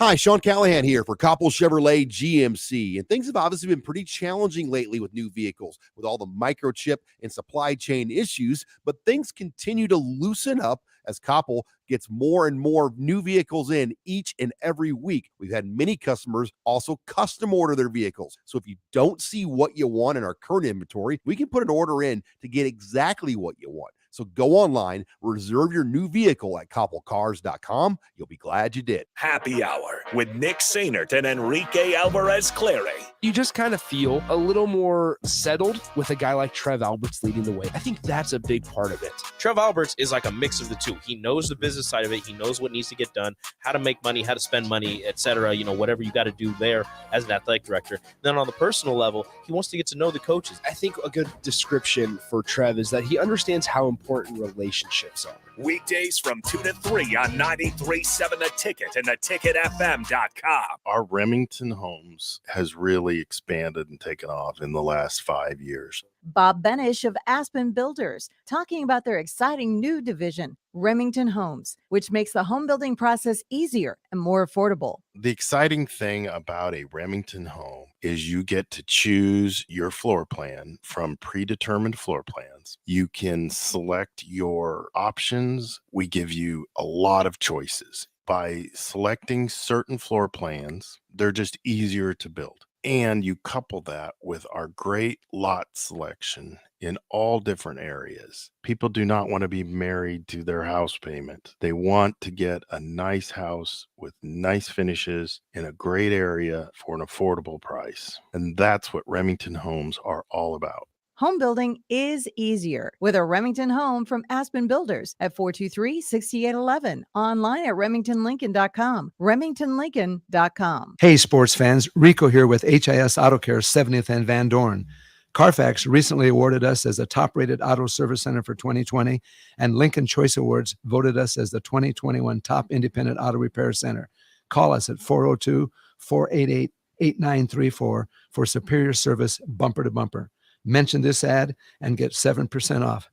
Hi, Sean Callahan here for Koppel Chevrolet GMC. And things have obviously been pretty challenging lately with new vehicles, with all the microchip and supply chain issues, but things continue to loosen up as Koppel gets more and more new vehicles in each and every week. We've had many customers also custom order their vehicles. So if you don't see what you want in our current inventory, we can put an order in to get exactly what you want. So go online, reserve your new vehicle at koppelcars.com. You'll be glad you did. Happy Hour with Nick Sainert and Enrique Alvarez Clary. You just kind of feel a little more settled with a guy like Trev Alberts leading the way. I think that's a big part of it. Trev Alberts is like a mix of the two. He knows the business side of it. He knows what needs to get done, how to make money, how to spend money, etc. Whatever you got to do there as an athletic director. Then on the personal level, he wants to get to know the coaches. I think a good description for Trev is that he understands how important relationships are. Weekdays from 2 to 3 on 93.7 The Ticket and theticketfm.com. Our Remington Homes has really expanded and taken off in the last 5 years. Bob Benish of Aspen Builders, talking about their exciting new division, Remington Homes, which makes the home building process easier and more affordable. The exciting thing about a Remington home is you get to choose your floor plan from predetermined floor plans. You can select your options. We give you a lot of choices. By selecting certain floor plans, they're just easier to build. And you couple that with our great lot selection in all different areas. People do not want to be married to their house payment. They want to get a nice house with nice finishes in a great area for an affordable price. And that's what Remington Homes are all about. Home building is easier with a Remington home from Aspen Builders at 423-6811. Online at remingtonlincoln.com. remingtonlincoln.com. Hey, sports fans. Rico here with HIS Auto Care 70th and Van Dorn. Carfax recently awarded us as a top-rated auto service center for 2020, and Lincoln Choice Awards voted us as the 2021 top independent auto repair center. Call us at 402-488-8934 for superior service bumper to bumper. Mention this ad and get 7% off.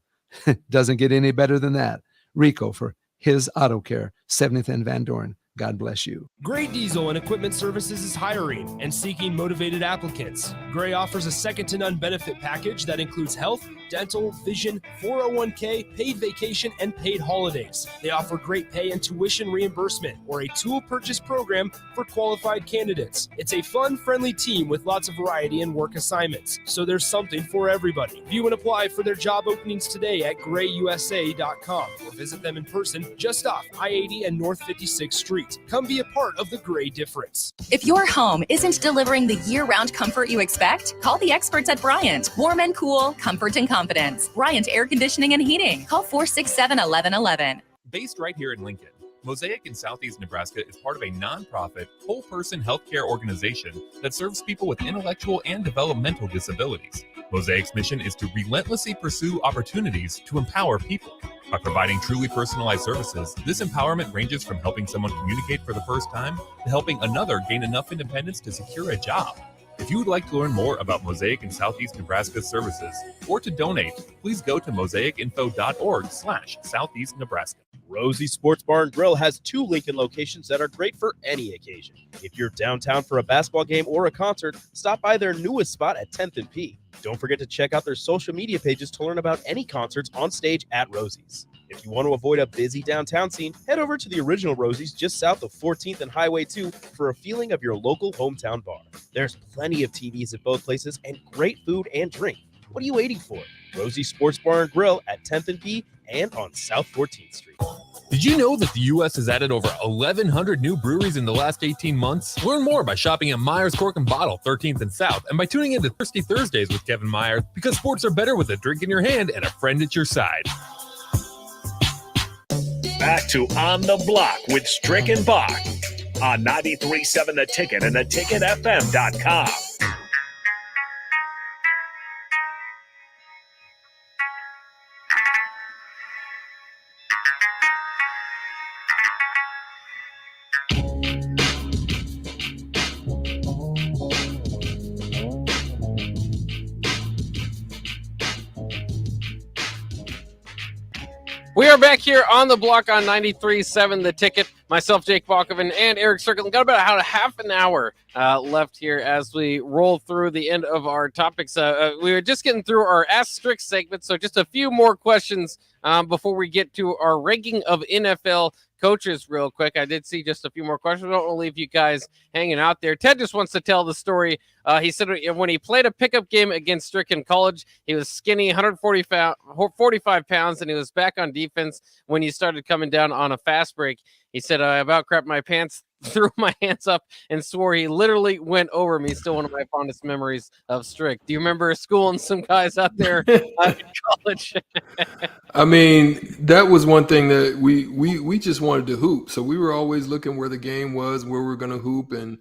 Doesn't get any better than that. Rico for his Auto Care, 70th and Van Dorn. God bless you. Gray Diesel and Equipment Services is hiring and seeking motivated applicants. Gray offers a second-to-none benefit package that includes health, dental, vision, 401k, paid vacation, and paid holidays. They offer great pay and tuition reimbursement or a tool purchase program for qualified candidates. It's a fun, friendly team with lots of variety and work assignments, so there's something for everybody. View and apply for their job openings today at grayusa.com or visit them in person just off I-80 and North 56th Street. Come be a part of the Gray difference. If your home isn't delivering the year-round comfort you expect, call the experts at Bryant. Warm and cool, comfort and confidence. Bryant Air Conditioning and Heating. Call 467-1111. Based right here in Lincoln, Mosaic in Southeast Nebraska is part of a nonprofit, whole-person healthcare organization that serves people with intellectual and developmental disabilities. Mosaic's mission is to relentlessly pursue opportunities to empower people. By providing truly personalized services, this empowerment ranges from helping someone communicate for the first time to helping another gain enough independence to secure a job. If you would like to learn more about Mosaic in Southeast Nebraska's services or to donate, please go to mosaicinfo.org/Southeast Nebraska. Rosie Sports Bar and Grill has 2 Lincoln locations that are great for any occasion. If you're downtown for a basketball game or a concert, stop by their newest spot at 10th and P. Don't forget to check out their social media pages to learn about any concerts on stage at Rosie's. If you want to avoid a busy downtown scene, head over to the original Rosie's just south of 14th and Highway 2 for a feeling of your local hometown bar. There's plenty of TVs at both places and great food and drink. What are you waiting for? Rosie Sports Bar and Grill at 10th and P and on South 14th Street. Did you know that the U.S. has added over 1,100 new breweries in the last 18 months? Learn more by shopping at Myers Cork and Bottle, 13th and South, and by tuning into Thirsty Thursdays with Kevin Myers, because sports are better with a drink in your hand and a friend at your side. Back to On the Block with Strick and Bach on 93.7 The Ticket and theticketfm.com. We are back here on the block on 93.7 The Ticket. Myself, Jake Balkoven, and Eric Circle. Got about a half an hour left here as we roll through the end of our topics. We were just getting through our Ask Strick segment, so just a few more questions before we get to our ranking of NFL coaches real quick. I did see just a few more questions. I don't want to leave you guys hanging out there. Ted just wants to tell the story. He said when he played a pickup game against Strick in college, he was skinny, 145 pounds, and he was back on defense when he started coming down on a fast break. He said, I about crapped my pants, threw my hands up, and swore he literally went over me. Still one of my fondest memories of Strick. Do you remember schooling some guys out there in college? I mean, that was one thing that we just wanted to hoop. So we were always looking where the game was, where we were going to hoop. And,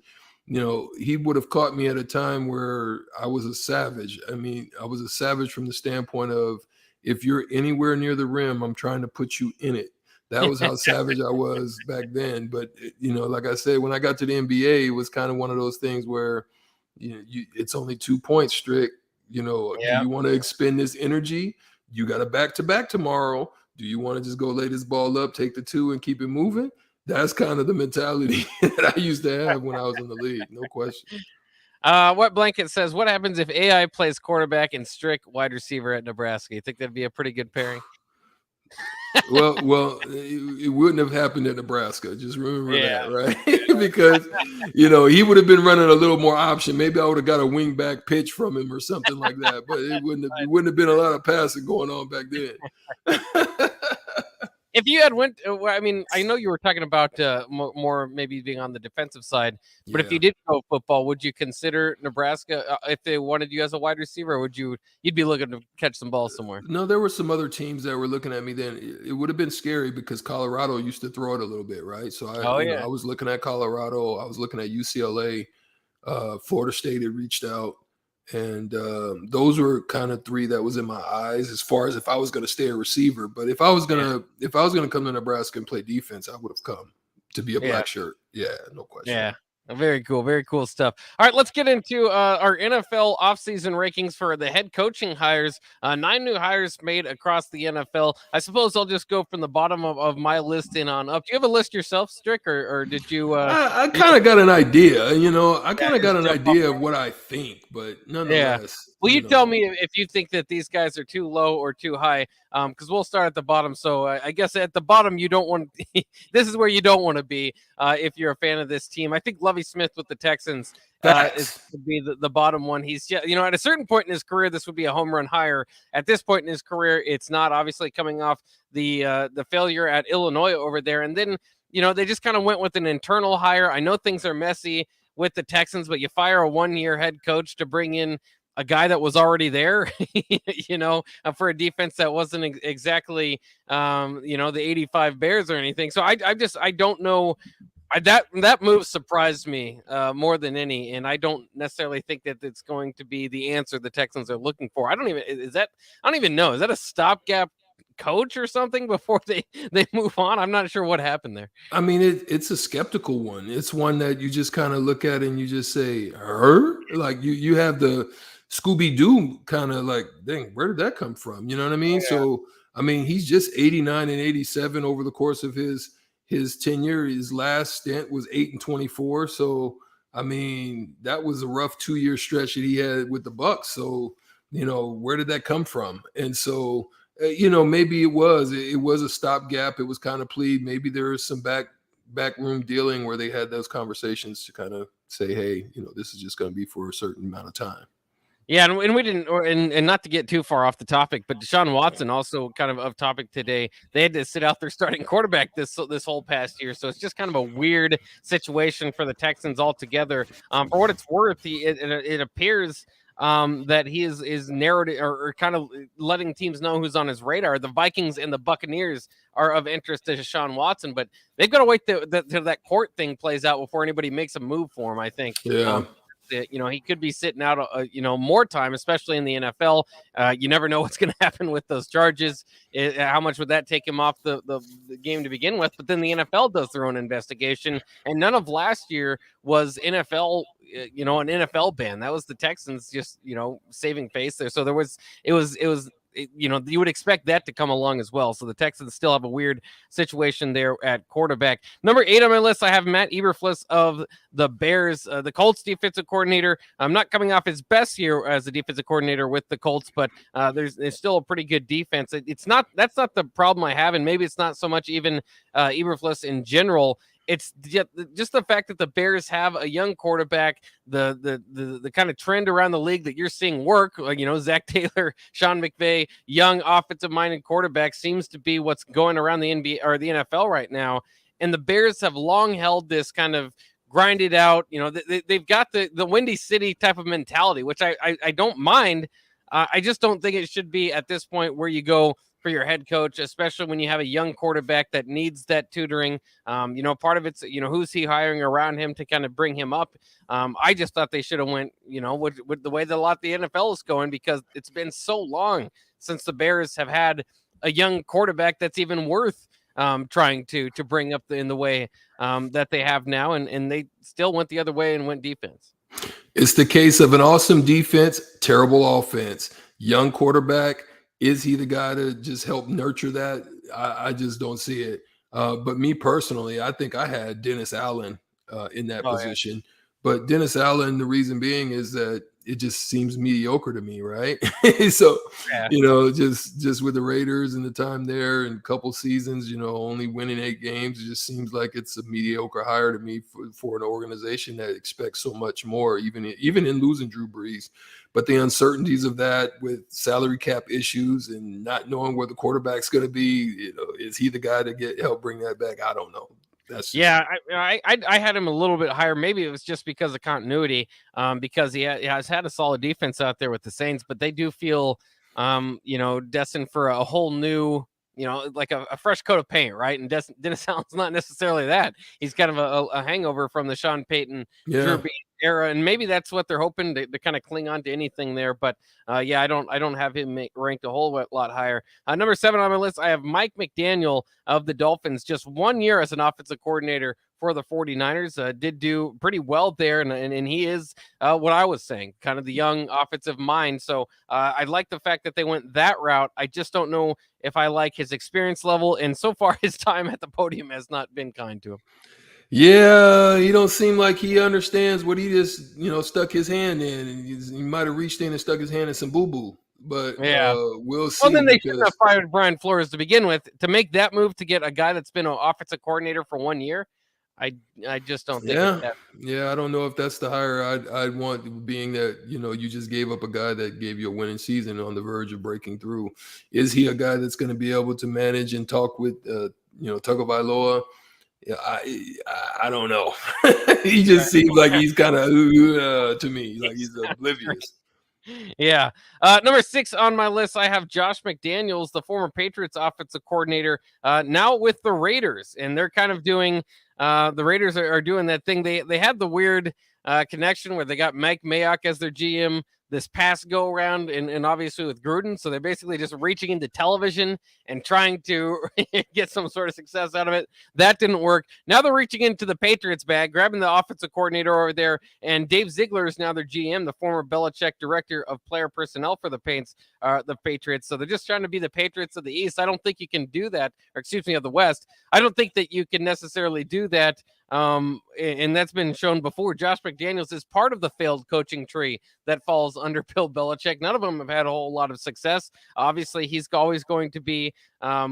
you know, he would have caught me at a time where I was a savage. I mean, I was a savage from the standpoint of if you're anywhere near the rim, I'm trying to put you in it. That was how savage I was back then. But, you know, like I said, when I got to the NBA, it was kind of one of those things where, you know, it's only 2 points, Strick. You know, do you want to expend this energy? You got a back-to-back tomorrow. Do you want to just go lay this ball up, take the 2, and keep it moving? That's kind of the mentality that I used to have when I was in the league. No question. What Blanket says, what happens if AI plays quarterback and Strick wide receiver at Nebraska? You think that'd be a pretty good pairing? Well, it wouldn't have happened at Nebraska. Just remember that, right? Because, you know, he would have been running a little more option. Maybe I would have got a wing back pitch from him or something like that. But it wouldn't have been a lot of passing going on back then. If you had I mean, I know you were talking about more maybe being on the defensive side, but if you did go football, would you consider Nebraska if they wanted you as a wide receiver, or you'd be looking to catch some balls somewhere? No, there were some other teams that were looking at me then. It would have been scary because Colorado used to throw it a little bit, right? So I was looking at Colorado. I was looking at UCLA. Florida State had reached out. And those were kind of three that was in my eyes as far as if I was going to stay a receiver. But if I was gonna come to Nebraska and play defense, I would have come to be a black shirt. Yeah, no question. Yeah. Very cool stuff. All right, let's get into our NFL offseason rankings for the head coaching hires. 9 new hires made across the NFL. I suppose I'll just go from the bottom of my list in on up. Do you have a list yourself, Strick, or did you? I kind of got an idea. I kind of got an idea of what I think, but nonetheless. Well, you tell me if you think that these guys are too low or too high, because we'll start at the bottom. So I guess at the bottom, you don't want. This is where you don't want to be if you're a fan of this team. I think Lovie Smith with the Texans would be the bottom one. He's at a certain point in his career, this would be a home run hire. At this point in his career, it's not. Obviously, coming off the failure at Illinois over there, and then they just kind of went with an internal hire. I know things are messy with the Texans, but you fire a 1-year head coach to bring in a guy that was already there, for a defense that wasn't exactly, the 85 Bears or anything. So I don't know. That move surprised me more than any, and I don't necessarily think that it's going to be the answer the Texans are looking for. I don't even know. Is that a stopgap coach or something before they move on? I'm not sure what happened there. I mean, it's a skeptical one. It's one that you just kind of look at and you just say, like you have the Scooby-Doo kind of like, dang, where did that come from? You know what I mean? Yeah. So, I mean, he's just 89 and 87 over the course of his tenure. His last stint was 8-24. So, I mean, that was a rough 2-year stretch that he had with the Bucs. So, where did that come from? And so, maybe it was a stopgap. It was kind of plead. Maybe there was some backroom dealing where they had those conversations to kind of say, hey, this is just going to be for a certain amount of time. Yeah, and we didn't, and not to get too far off the topic, but Deshaun Watson also kind of topic today. They had to sit out their starting quarterback this whole past year, so it's just kind of a weird situation for the Texans altogether. For what it's worth, it appears that he is narrowed or kind of letting teams know who's on his radar. The Vikings and the Buccaneers are of interest to Deshaun Watson, but they've got to wait till that court thing plays out before anybody makes a move for him, I think. Yeah. He could be sitting out, more time, especially in the NFL. You never know what's going to happen with those charges. How much would that take him off the game to begin with? But then the NFL does their own investigation, and none of last year was NFL, an NFL ban. That was the Texans just, saving face there. So it was. You would expect that to come along as well. So the Texans still have a weird situation there at quarterback. Number 8 on my list, I have Matt Eberflus of the Bears, the Colts defensive coordinator. I'm not coming off his best year as a defensive coordinator with the Colts, but there's still a pretty good defense. That's not the problem I have, and maybe it's not so much even Eberflus in general. It's just the fact that the Bears have a young quarterback, the kind of trend around the league that you're seeing work, Zach Taylor, Sean McVay, young offensive-minded quarterback seems to be what's going around the NBA or the NFL right now. And the Bears have long held this kind of grinded out, they've got the Windy City type of mentality, which I don't mind. I just don't think it should be at this point where you go for your head coach, especially when you have a young quarterback that needs that tutoring. Part of it's, who's he hiring around him to kind of bring him up. I just thought they should have went, with the way that a lot of the NFL is going, because it's been so long since the Bears have had a young quarterback that's even worth trying to bring up in the way that they have now. And they still went the other way and went defense. It's the case of an awesome defense, terrible offense, young quarterback. Is he the guy to just help nurture that? I just don't see it. But me personally, I think I had Dennis Allen in that position. Yeah. But Dennis Allen, the reason being is that it just seems mediocre to me, right? So, just with the Raiders and the time there and a couple seasons, only winning 8 games, it just seems like it's a mediocre hire to me for an organization that expects so much more, even in losing Drew Brees. But the uncertainties of that with salary cap issues and not knowing where the quarterback's going to be, is he the guy to help bring that back? I don't know. I had him a little bit higher. Maybe it was just because of continuity, because he has had a solid defense out there with the Saints, but they do feel, destined for a whole new, like a fresh coat of paint, right? And Dennis Allen's not necessarily that. He's kind of a hangover from the Sean Payton, Drew Brees era, and maybe that's what they're hoping to kind of cling on to anything there. But yeah, I don't have him ranked a whole lot higher. Number 7 on my list, I have Mike McDaniel of the Dolphins. Just 1 year as an offensive coordinator for the 49ers, did do pretty well there, and he is what I was saying, kind of the young offensive mind. So I like the fact that they went that route. I just don't know if I like his experience level, and so far his time at the podium has not been kind to him. Yeah, he don't seem like he understands what he just, stuck his hand in. And he might have reached in and stuck his hand in some boo-boo. But yeah, we'll see. Well, then they shouldn't have fired Brian Flores to begin with. To make that move to get a guy that's been an offensive coordinator for 1 year, I just don't think. Yeah, I don't know if that's the hire I'd want, being that you just gave up a guy that gave you a winning season on the verge of breaking through. Is he a guy that's going to be able to manage and talk with Tagovailoa? Yeah, I don't know. He just seems like he's kind of to me, like he's oblivious. Yeah. Number 6 on my list, I have Josh McDaniels, the former Patriots offensive coordinator, now with the Raiders, and they're kind of doing. The Raiders are doing that thing. They had the weird connection where they got Mike Mayock as their GM this past go around, and obviously with Gruden. So they're basically just reaching into television and trying to get some sort of success out of it. That didn't work. Now they're reaching into the Patriots bag, grabbing the offensive coordinator over there, and Dave Ziegler is now their GM, the former Belichick director of player personnel for the Patriots. So they're just trying to be the Patriots of the East. I don't think you can do that, or excuse me, of the West. I don't think that you can necessarily do that. And that's been shown before. Josh McDaniels is part of the failed coaching tree that falls under Bill Belichick. None of them have had a whole lot of success. Obviously, he's always going to be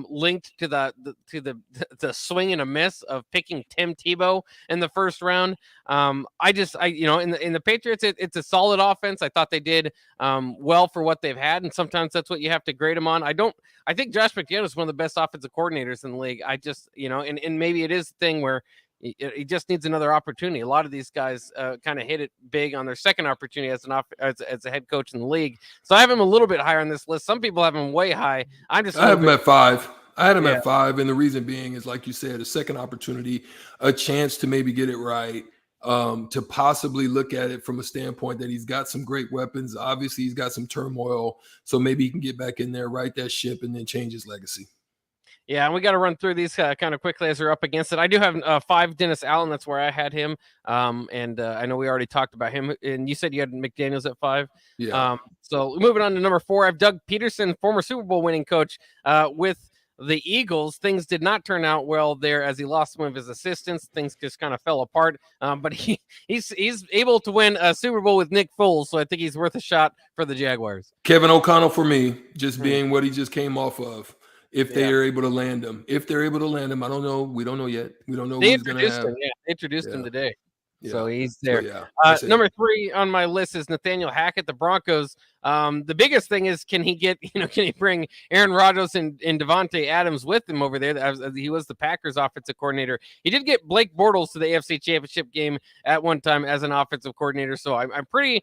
linked to the swing and a miss of picking Tim Tebow in the first round. In the Patriots, it's a solid offense. I thought they did well for what they've had, and sometimes that's what you have to grade them on. I think Josh McDaniels is one of the best offensive coordinators in the league. I just, and maybe it is a thing where he just needs another opportunity. A lot of these guys kind of hit it big on their second opportunity as a head coach in the league. So I have him a little bit higher on this list. Some people have him way high. I have him at 5. I had him at 5, and the reason being is, like you said, a second opportunity, a chance to maybe get it right, to possibly look at it from a standpoint that he's got some great weapons. Obviously, he's got some turmoil, so maybe he can get back in there, right that ship, and then change his legacy. Yeah, and we got to run through these kind of quickly as we're up against it. I do have 5 Dennis Allen. That's where I had him. And I know we already talked about him. And you said you had McDaniels at 5. Yeah. So moving on to number 4, I have Doug Peterson, former Super Bowl winning coach with the Eagles. Things did not turn out well there as he lost one of his assistants. Things just kind of fell apart. But he's able to win a Super Bowl with Nick Foles. So I think he's worth a shot for the Jaguars. Kevin O'Connell for me, just being what he just came off of. If they are able to land him. I don't know. We don't know yet. We don't know who's going to have. They introduced him today. Yeah. So he's there. So, number 3 on my list is Nathaniel Hackett, the Broncos. The biggest thing is, can he bring Aaron Rodgers and Devontae Adams with him over there? He was the Packers offensive coordinator. He did get Blake Bortles to the AFC Championship game at one time as an offensive coordinator. So I'm pretty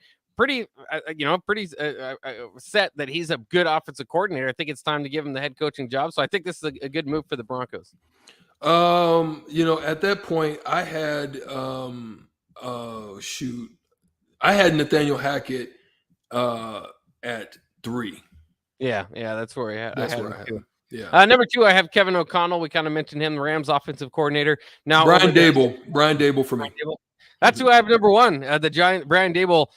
set that he's a good offensive coordinator. I think it's time to give him the head coaching job. So I think this is a good move for the Broncos. At that point, I had I had Nathaniel Hackett at 3. Yeah, that's where I had. That's where I had him. Yeah. Number 2, I have Kevin O'Connell. We kind of mentioned him, the Rams offensive coordinator. Now Brian Dable for me. That's who I have number 1. Brian Dable,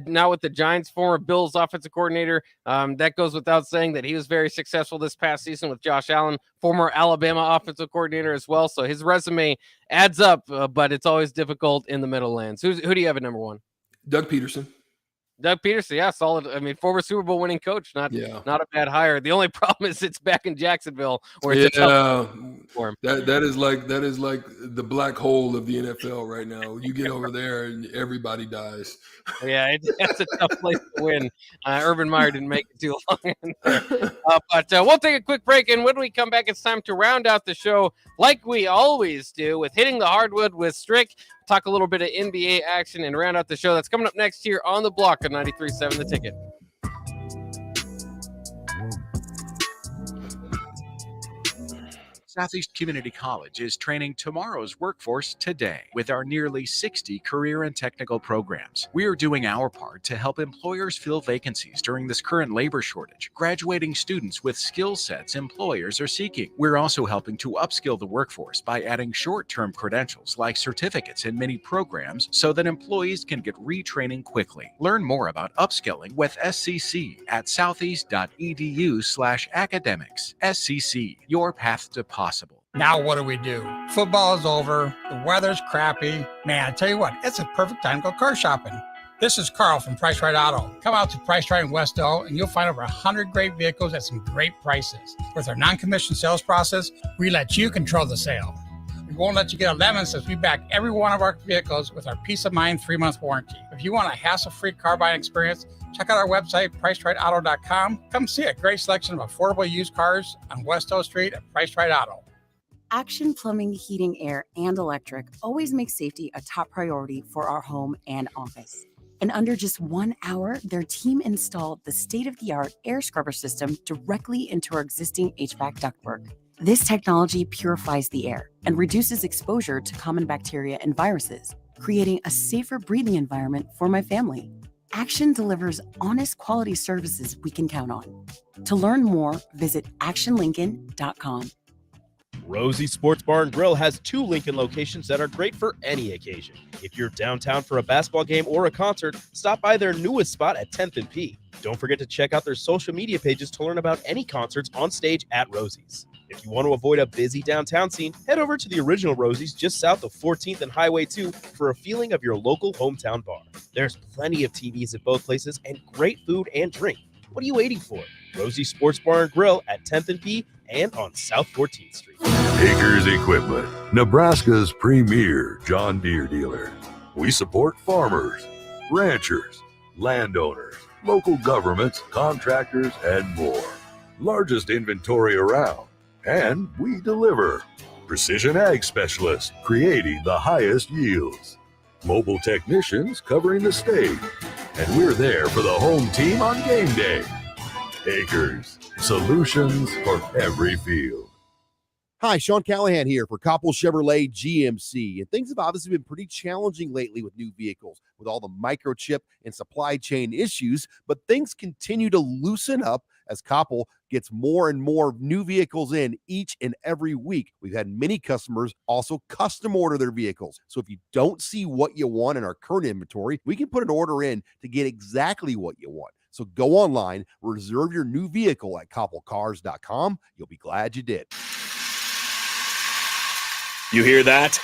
now with the Giants, former Bills offensive coordinator. That goes without saying that he was very successful this past season with Josh Allen, former Alabama offensive coordinator as well. So his resume adds up, but it's always difficult in the Middlelands. Who do you have at number 1? Doug Peterson. Doug Peterson, yeah, solid. I mean, former Super Bowl winning coach, not a bad hire. The only problem is it's back in Jacksonville, where it's a tough for him. That is like the black hole of the NFL right now. You get over there and everybody dies. Yeah, that's a tough place to win. Urban Meyer didn't make it too long in there. But we'll take a quick break, and when we come back, it's time to round out the show like we always do with Hitting the Hardwood with Strick. Talk a little bit of NBA action and round out the show. That's coming up next here on The Block on 93.7 The Ticket. Southeast Community College is training tomorrow's workforce today with our nearly 60 career and technical programs. We are doing our part to help employers fill vacancies during this current labor shortage, graduating students with skill sets employers are seeking. We're also helping to upskill the workforce by adding short-term credentials like certificates in many programs so that employees can get retraining quickly. Learn more about upskilling with SCC at southeast.edu/academics. SCC, your path to possible. Now what do? Football is over. The weather's crappy. Man, I tell you what, it's a perfect time to go car shopping. This is Carl from Price Right Auto. Come out to Price Right in West Elk and you'll find over 100 great vehicles at some great prices. With our non-commissioned sales process, we let you control the sale. We won't let you get a lemon since we back every one of our vehicles with our Peace of Mind 3-month warranty. If you want a hassle-free car buying experience, check out our website, PriceRightAuto.com. Come see a great selection of affordable used cars on West O Street at Price Right Auto. Action Plumbing, Heating, Air, and Electric always makes safety a top priority for our home and office. In under just 1 hour, their team installed the state-of-the-art air scrubber system directly into our existing HVAC ductwork. This technology purifies the air and reduces exposure to common bacteria and viruses, creating a safer breathing environment for my family. Action delivers honest quality services we can count on. To learn more, visit actionlincoln.com. Rosie Sports Bar and Grill has 2 Lincoln locations that are great for any occasion. If you're downtown for a basketball game or a concert, stop by their newest spot at 10th and P. Don't forget to check out their social media pages to learn about any concerts on stage at Rosie's. If you want to avoid a busy downtown scene, head over to the original Rosie's just south of 14th and Highway 2 for a feeling of your local hometown bar. There's plenty of TVs at both places and great food and drink. What are you waiting for? Rosie Sports Bar and Grill at 10th and P and on South 14th Street. Acres Equipment, Nebraska's premier John Deere dealer. We support farmers, ranchers, landowners, local governments, contractors, and more. Largest inventory around. And we deliver. Precision ag specialists creating the highest yields. Mobile technicians covering the state. And we're there for the home team on game day. Acres, solutions for every field. Hi, Sean Callahan here for Koppel Chevrolet GMC. And things have obviously been pretty challenging lately with new vehicles, with all the microchip and supply chain issues, but things continue to loosen up as Koppel gets more and more new vehicles in each and every week. We've had many customers also custom order their vehicles. So if you don't see what you want in our current inventory, we can put an order in to get exactly what you want. So go online, reserve your new vehicle at koppelcars.com. You'll be glad you did. You hear that?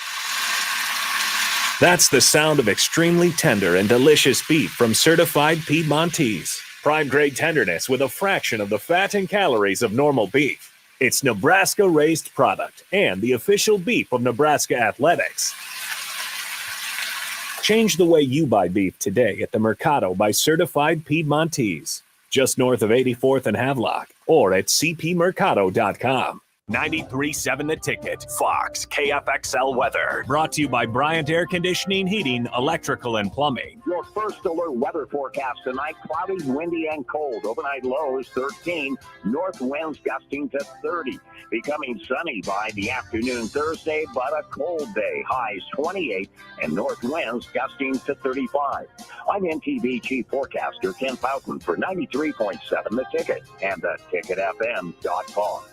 That's the sound of extremely tender and delicious beef from certified Piedmontese. Prime grade tenderness with a fraction of the fat and calories of normal beef. It's Nebraska raised product and the official beef of Nebraska Athletics. Change the way you buy beef today at the Mercado by Certified Piedmontese, just north of 84th and Havelock, or at cpmercado.com. 93.7 The Ticket, Fox, KFXL weather. Brought to you by Bryant Air Conditioning, Heating, Electrical, and Plumbing. Your first alert weather forecast tonight, cloudy, windy, and cold. Overnight lows 13, north winds gusting to 30. Becoming sunny by the afternoon Thursday, but a cold day. Highs 28, and north winds gusting to 35. I'm NTV Chief Forecaster Ken Fountain for 93.7 The Ticket and theticketfm.com.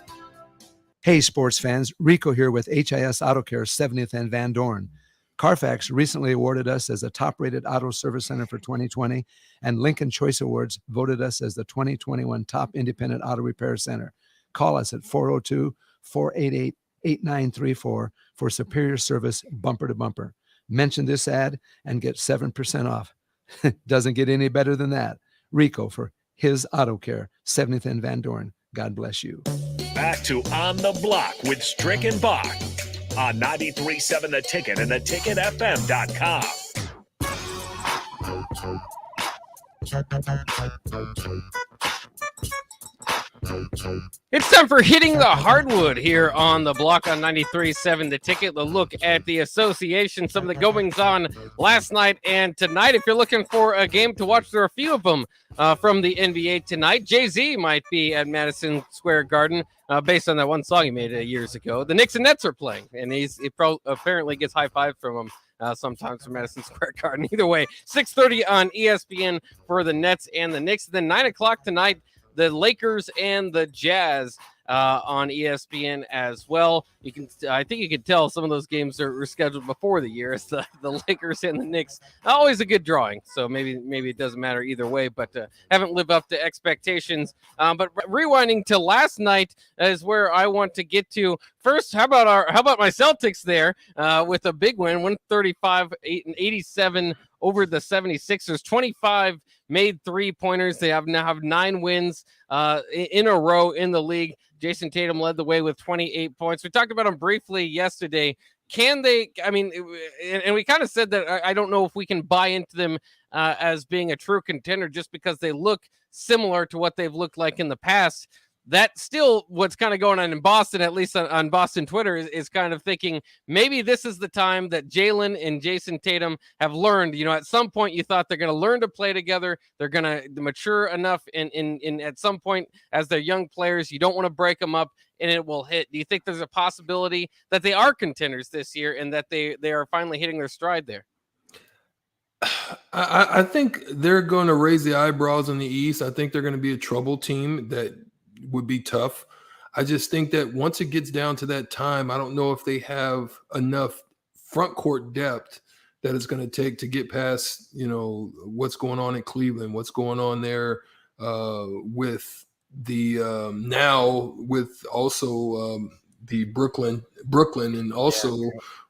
Hey, sports fans, Rico here with HIS Auto Care 70th and Van Dorn. Carfax recently awarded us as a top-rated auto service center for 2020, and Lincoln Choice Awards voted us as the 2021 top independent auto repair center. Call us at 402-488-8934 for superior service bumper to bumper. Mention this ad and get 7% off. Doesn't get any better than that. Rico for his Auto Care 70th and Van Dorn. God bless you. Back to On the Block with Strick and Bach on 93.7 The Ticket and theticketfm.com. It's time for Hitting the Hardwood here on the block on 93.7 The Ticket. A look at the association, some of the goings on last night and tonight. If you're looking for a game to watch, there are a few of them from the NBA tonight. Jay-Z might be at Madison Square Garden based on that one song he made years ago. The Knicks and Nets are playing, and he apparently gets high-five from them sometimes from Madison Square Garden. Either way, 6:30 on ESPN for the Nets and the Knicks. Then 9 o'clock tonight, the Lakers and the Jazz on ESPN as well. I think you can tell some of those games are scheduled before the year. It's the Lakers and the Knicks. Always a good drawing, so maybe it doesn't matter either way, but haven't lived up to expectations. But rewinding to last night is where I want to get to. First, how about my Celtics there with a big win, 135-87 over the 76ers. 25 made three-pointers. They now have 9 wins in a row in the league. Jason Tatum led the way with 28 points. We talked about him briefly yesterday. Can they, I mean, and we kind of said that I don't know if we can buy into them as being a true contender just because they look similar to what they've looked like in the past. That's still what's kind of going on in Boston, at least on Boston Twitter, is kind of thinking maybe this is the time that Jalen and Jason Tatum have learned. You know, at some point you thought they're going to learn to play together. They're going to mature enough in at some point as they're young players. You don't want to break them up and it will hit. Do you think there's a possibility that they are contenders this year and that they are finally hitting their stride there? I think they're going to raise the eyebrows in the East. I think they're going to be a trouble team that would be tough. I just think that once it gets down to that time, I don't know if they have enough front court depth that it's going to take to get past, you know, what's going on in Cleveland, what's going on there with the now with also the Brooklyn and also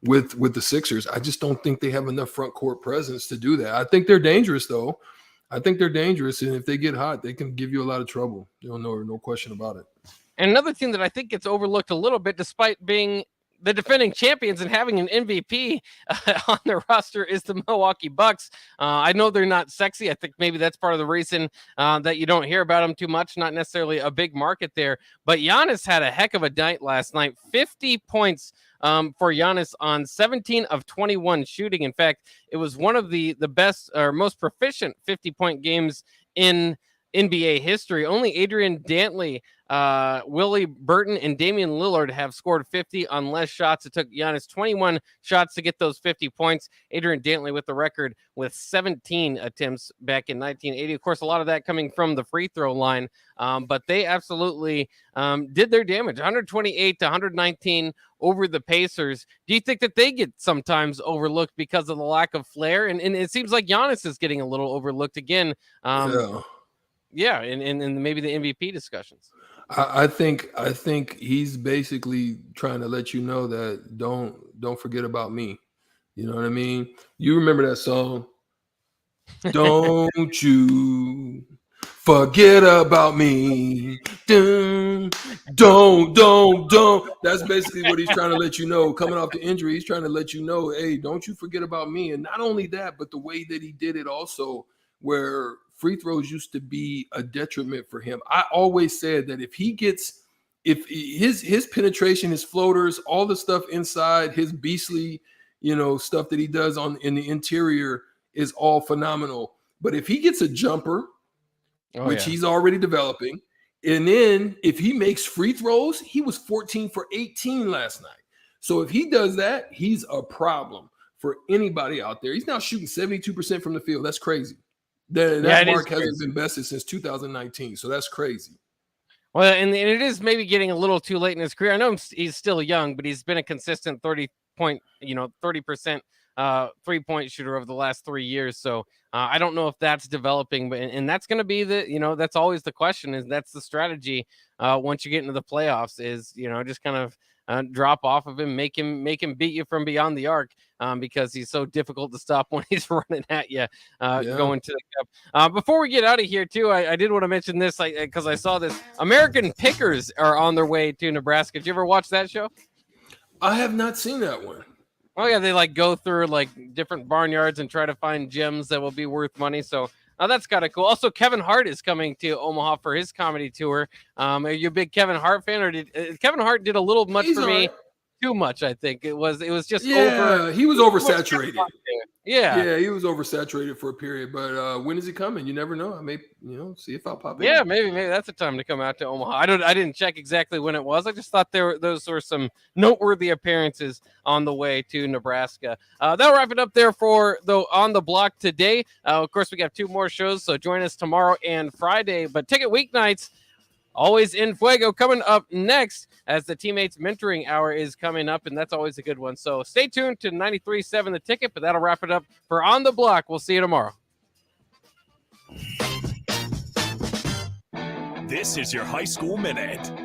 with the Sixers. I just don't think they have enough front court presence to do that. I think they're dangerous though. I think they're dangerous, and if they get hot, they can give you a lot of trouble. No question about it. And another team that I think gets overlooked a little bit, despite being the defending champions and having an MVP on their roster, is the Milwaukee Bucks. I know they're not sexy. I think maybe that's part of the reason that you don't hear about them too much. Not necessarily a big market there, but Giannis had a heck of a night last night. 50 points for Giannis on 17 of 21 shooting. In fact, it was one of the best or most proficient 50-point games in NBA history. Only Adrian Dantley, Willie Burton, and Damian Lillard have scored 50 on less shots. It took Giannis 21 shots to get those 50 points. Adrian Dantley with the record with 17 attempts back in 1980. Of course, a lot of that coming from the free throw line, but they absolutely did their damage. 128-119 over the Pacers. Do you think that they get sometimes overlooked because of the lack of flair? And it seems like Giannis is getting a little overlooked again. Yeah, and maybe the MVP discussions. I think he's basically trying to let you know that don't forget about me. You know what I mean? You remember that song? Don't you forget about me. Don't. That's basically what he's trying to let you know. Coming off the injury, he's trying to let you know, hey, don't you forget about me. And not only that, but the way that he did it also, where free throws used to be a detriment for him. I always said that if his penetration, his floaters, all the stuff inside, his beastly, stuff that he does in the interior is all phenomenal. But if he gets a jumper, which he's already developing, and then if he makes free throws, he was 14 for 18 last night. So if he does that, he's a problem for anybody out there. He's now shooting 72% from the field. That's crazy. That mark hasn't been bested since 2019, so that's crazy. Well, and it is maybe getting a little too late in his career. I know he's still young, but he's been a consistent 30% 3-point shooter over the last 3 years. So I don't know if that's developing, but and that's going to be that's always the question. Is that's the strategy once you get into the playoffs? Is just kind of drop off of him, make him beat you from beyond the arc because he's so difficult to stop when he's running at you going to the cup. Before we get out of here, too, I did want to mention this because I saw this. American Pickers are on their way to Nebraska. Did you ever watch that show? I have not seen that one. Oh, yeah, they go through different barnyards and try to find gems that will be worth money. So That's kind of cool. Also, Kevin Hart is coming to Omaha for his comedy tour. Are you a big Kevin Hart fan, or did Kevin Hart did a little much for me? Too much, I think it was just over. He was oversaturated. Yeah, he was oversaturated for a period. But when is he coming? You never know. I may, see if I'll pop in. Yeah, maybe that's a time to come out to Omaha. I didn't check exactly when it was. I just thought those were some noteworthy appearances on the way to Nebraska. That'll wrap it up there for On the Block today. Of course, we got 2 more shows, so join us tomorrow and Friday. But Ticket Weeknights, always in fuego, coming up next as the Teammates Mentoring Hour is coming up, and that's always a good one. So stay tuned to 93.7 The Ticket, but that'll wrap it up for On the Block. We'll see you tomorrow. This is your High School Minute.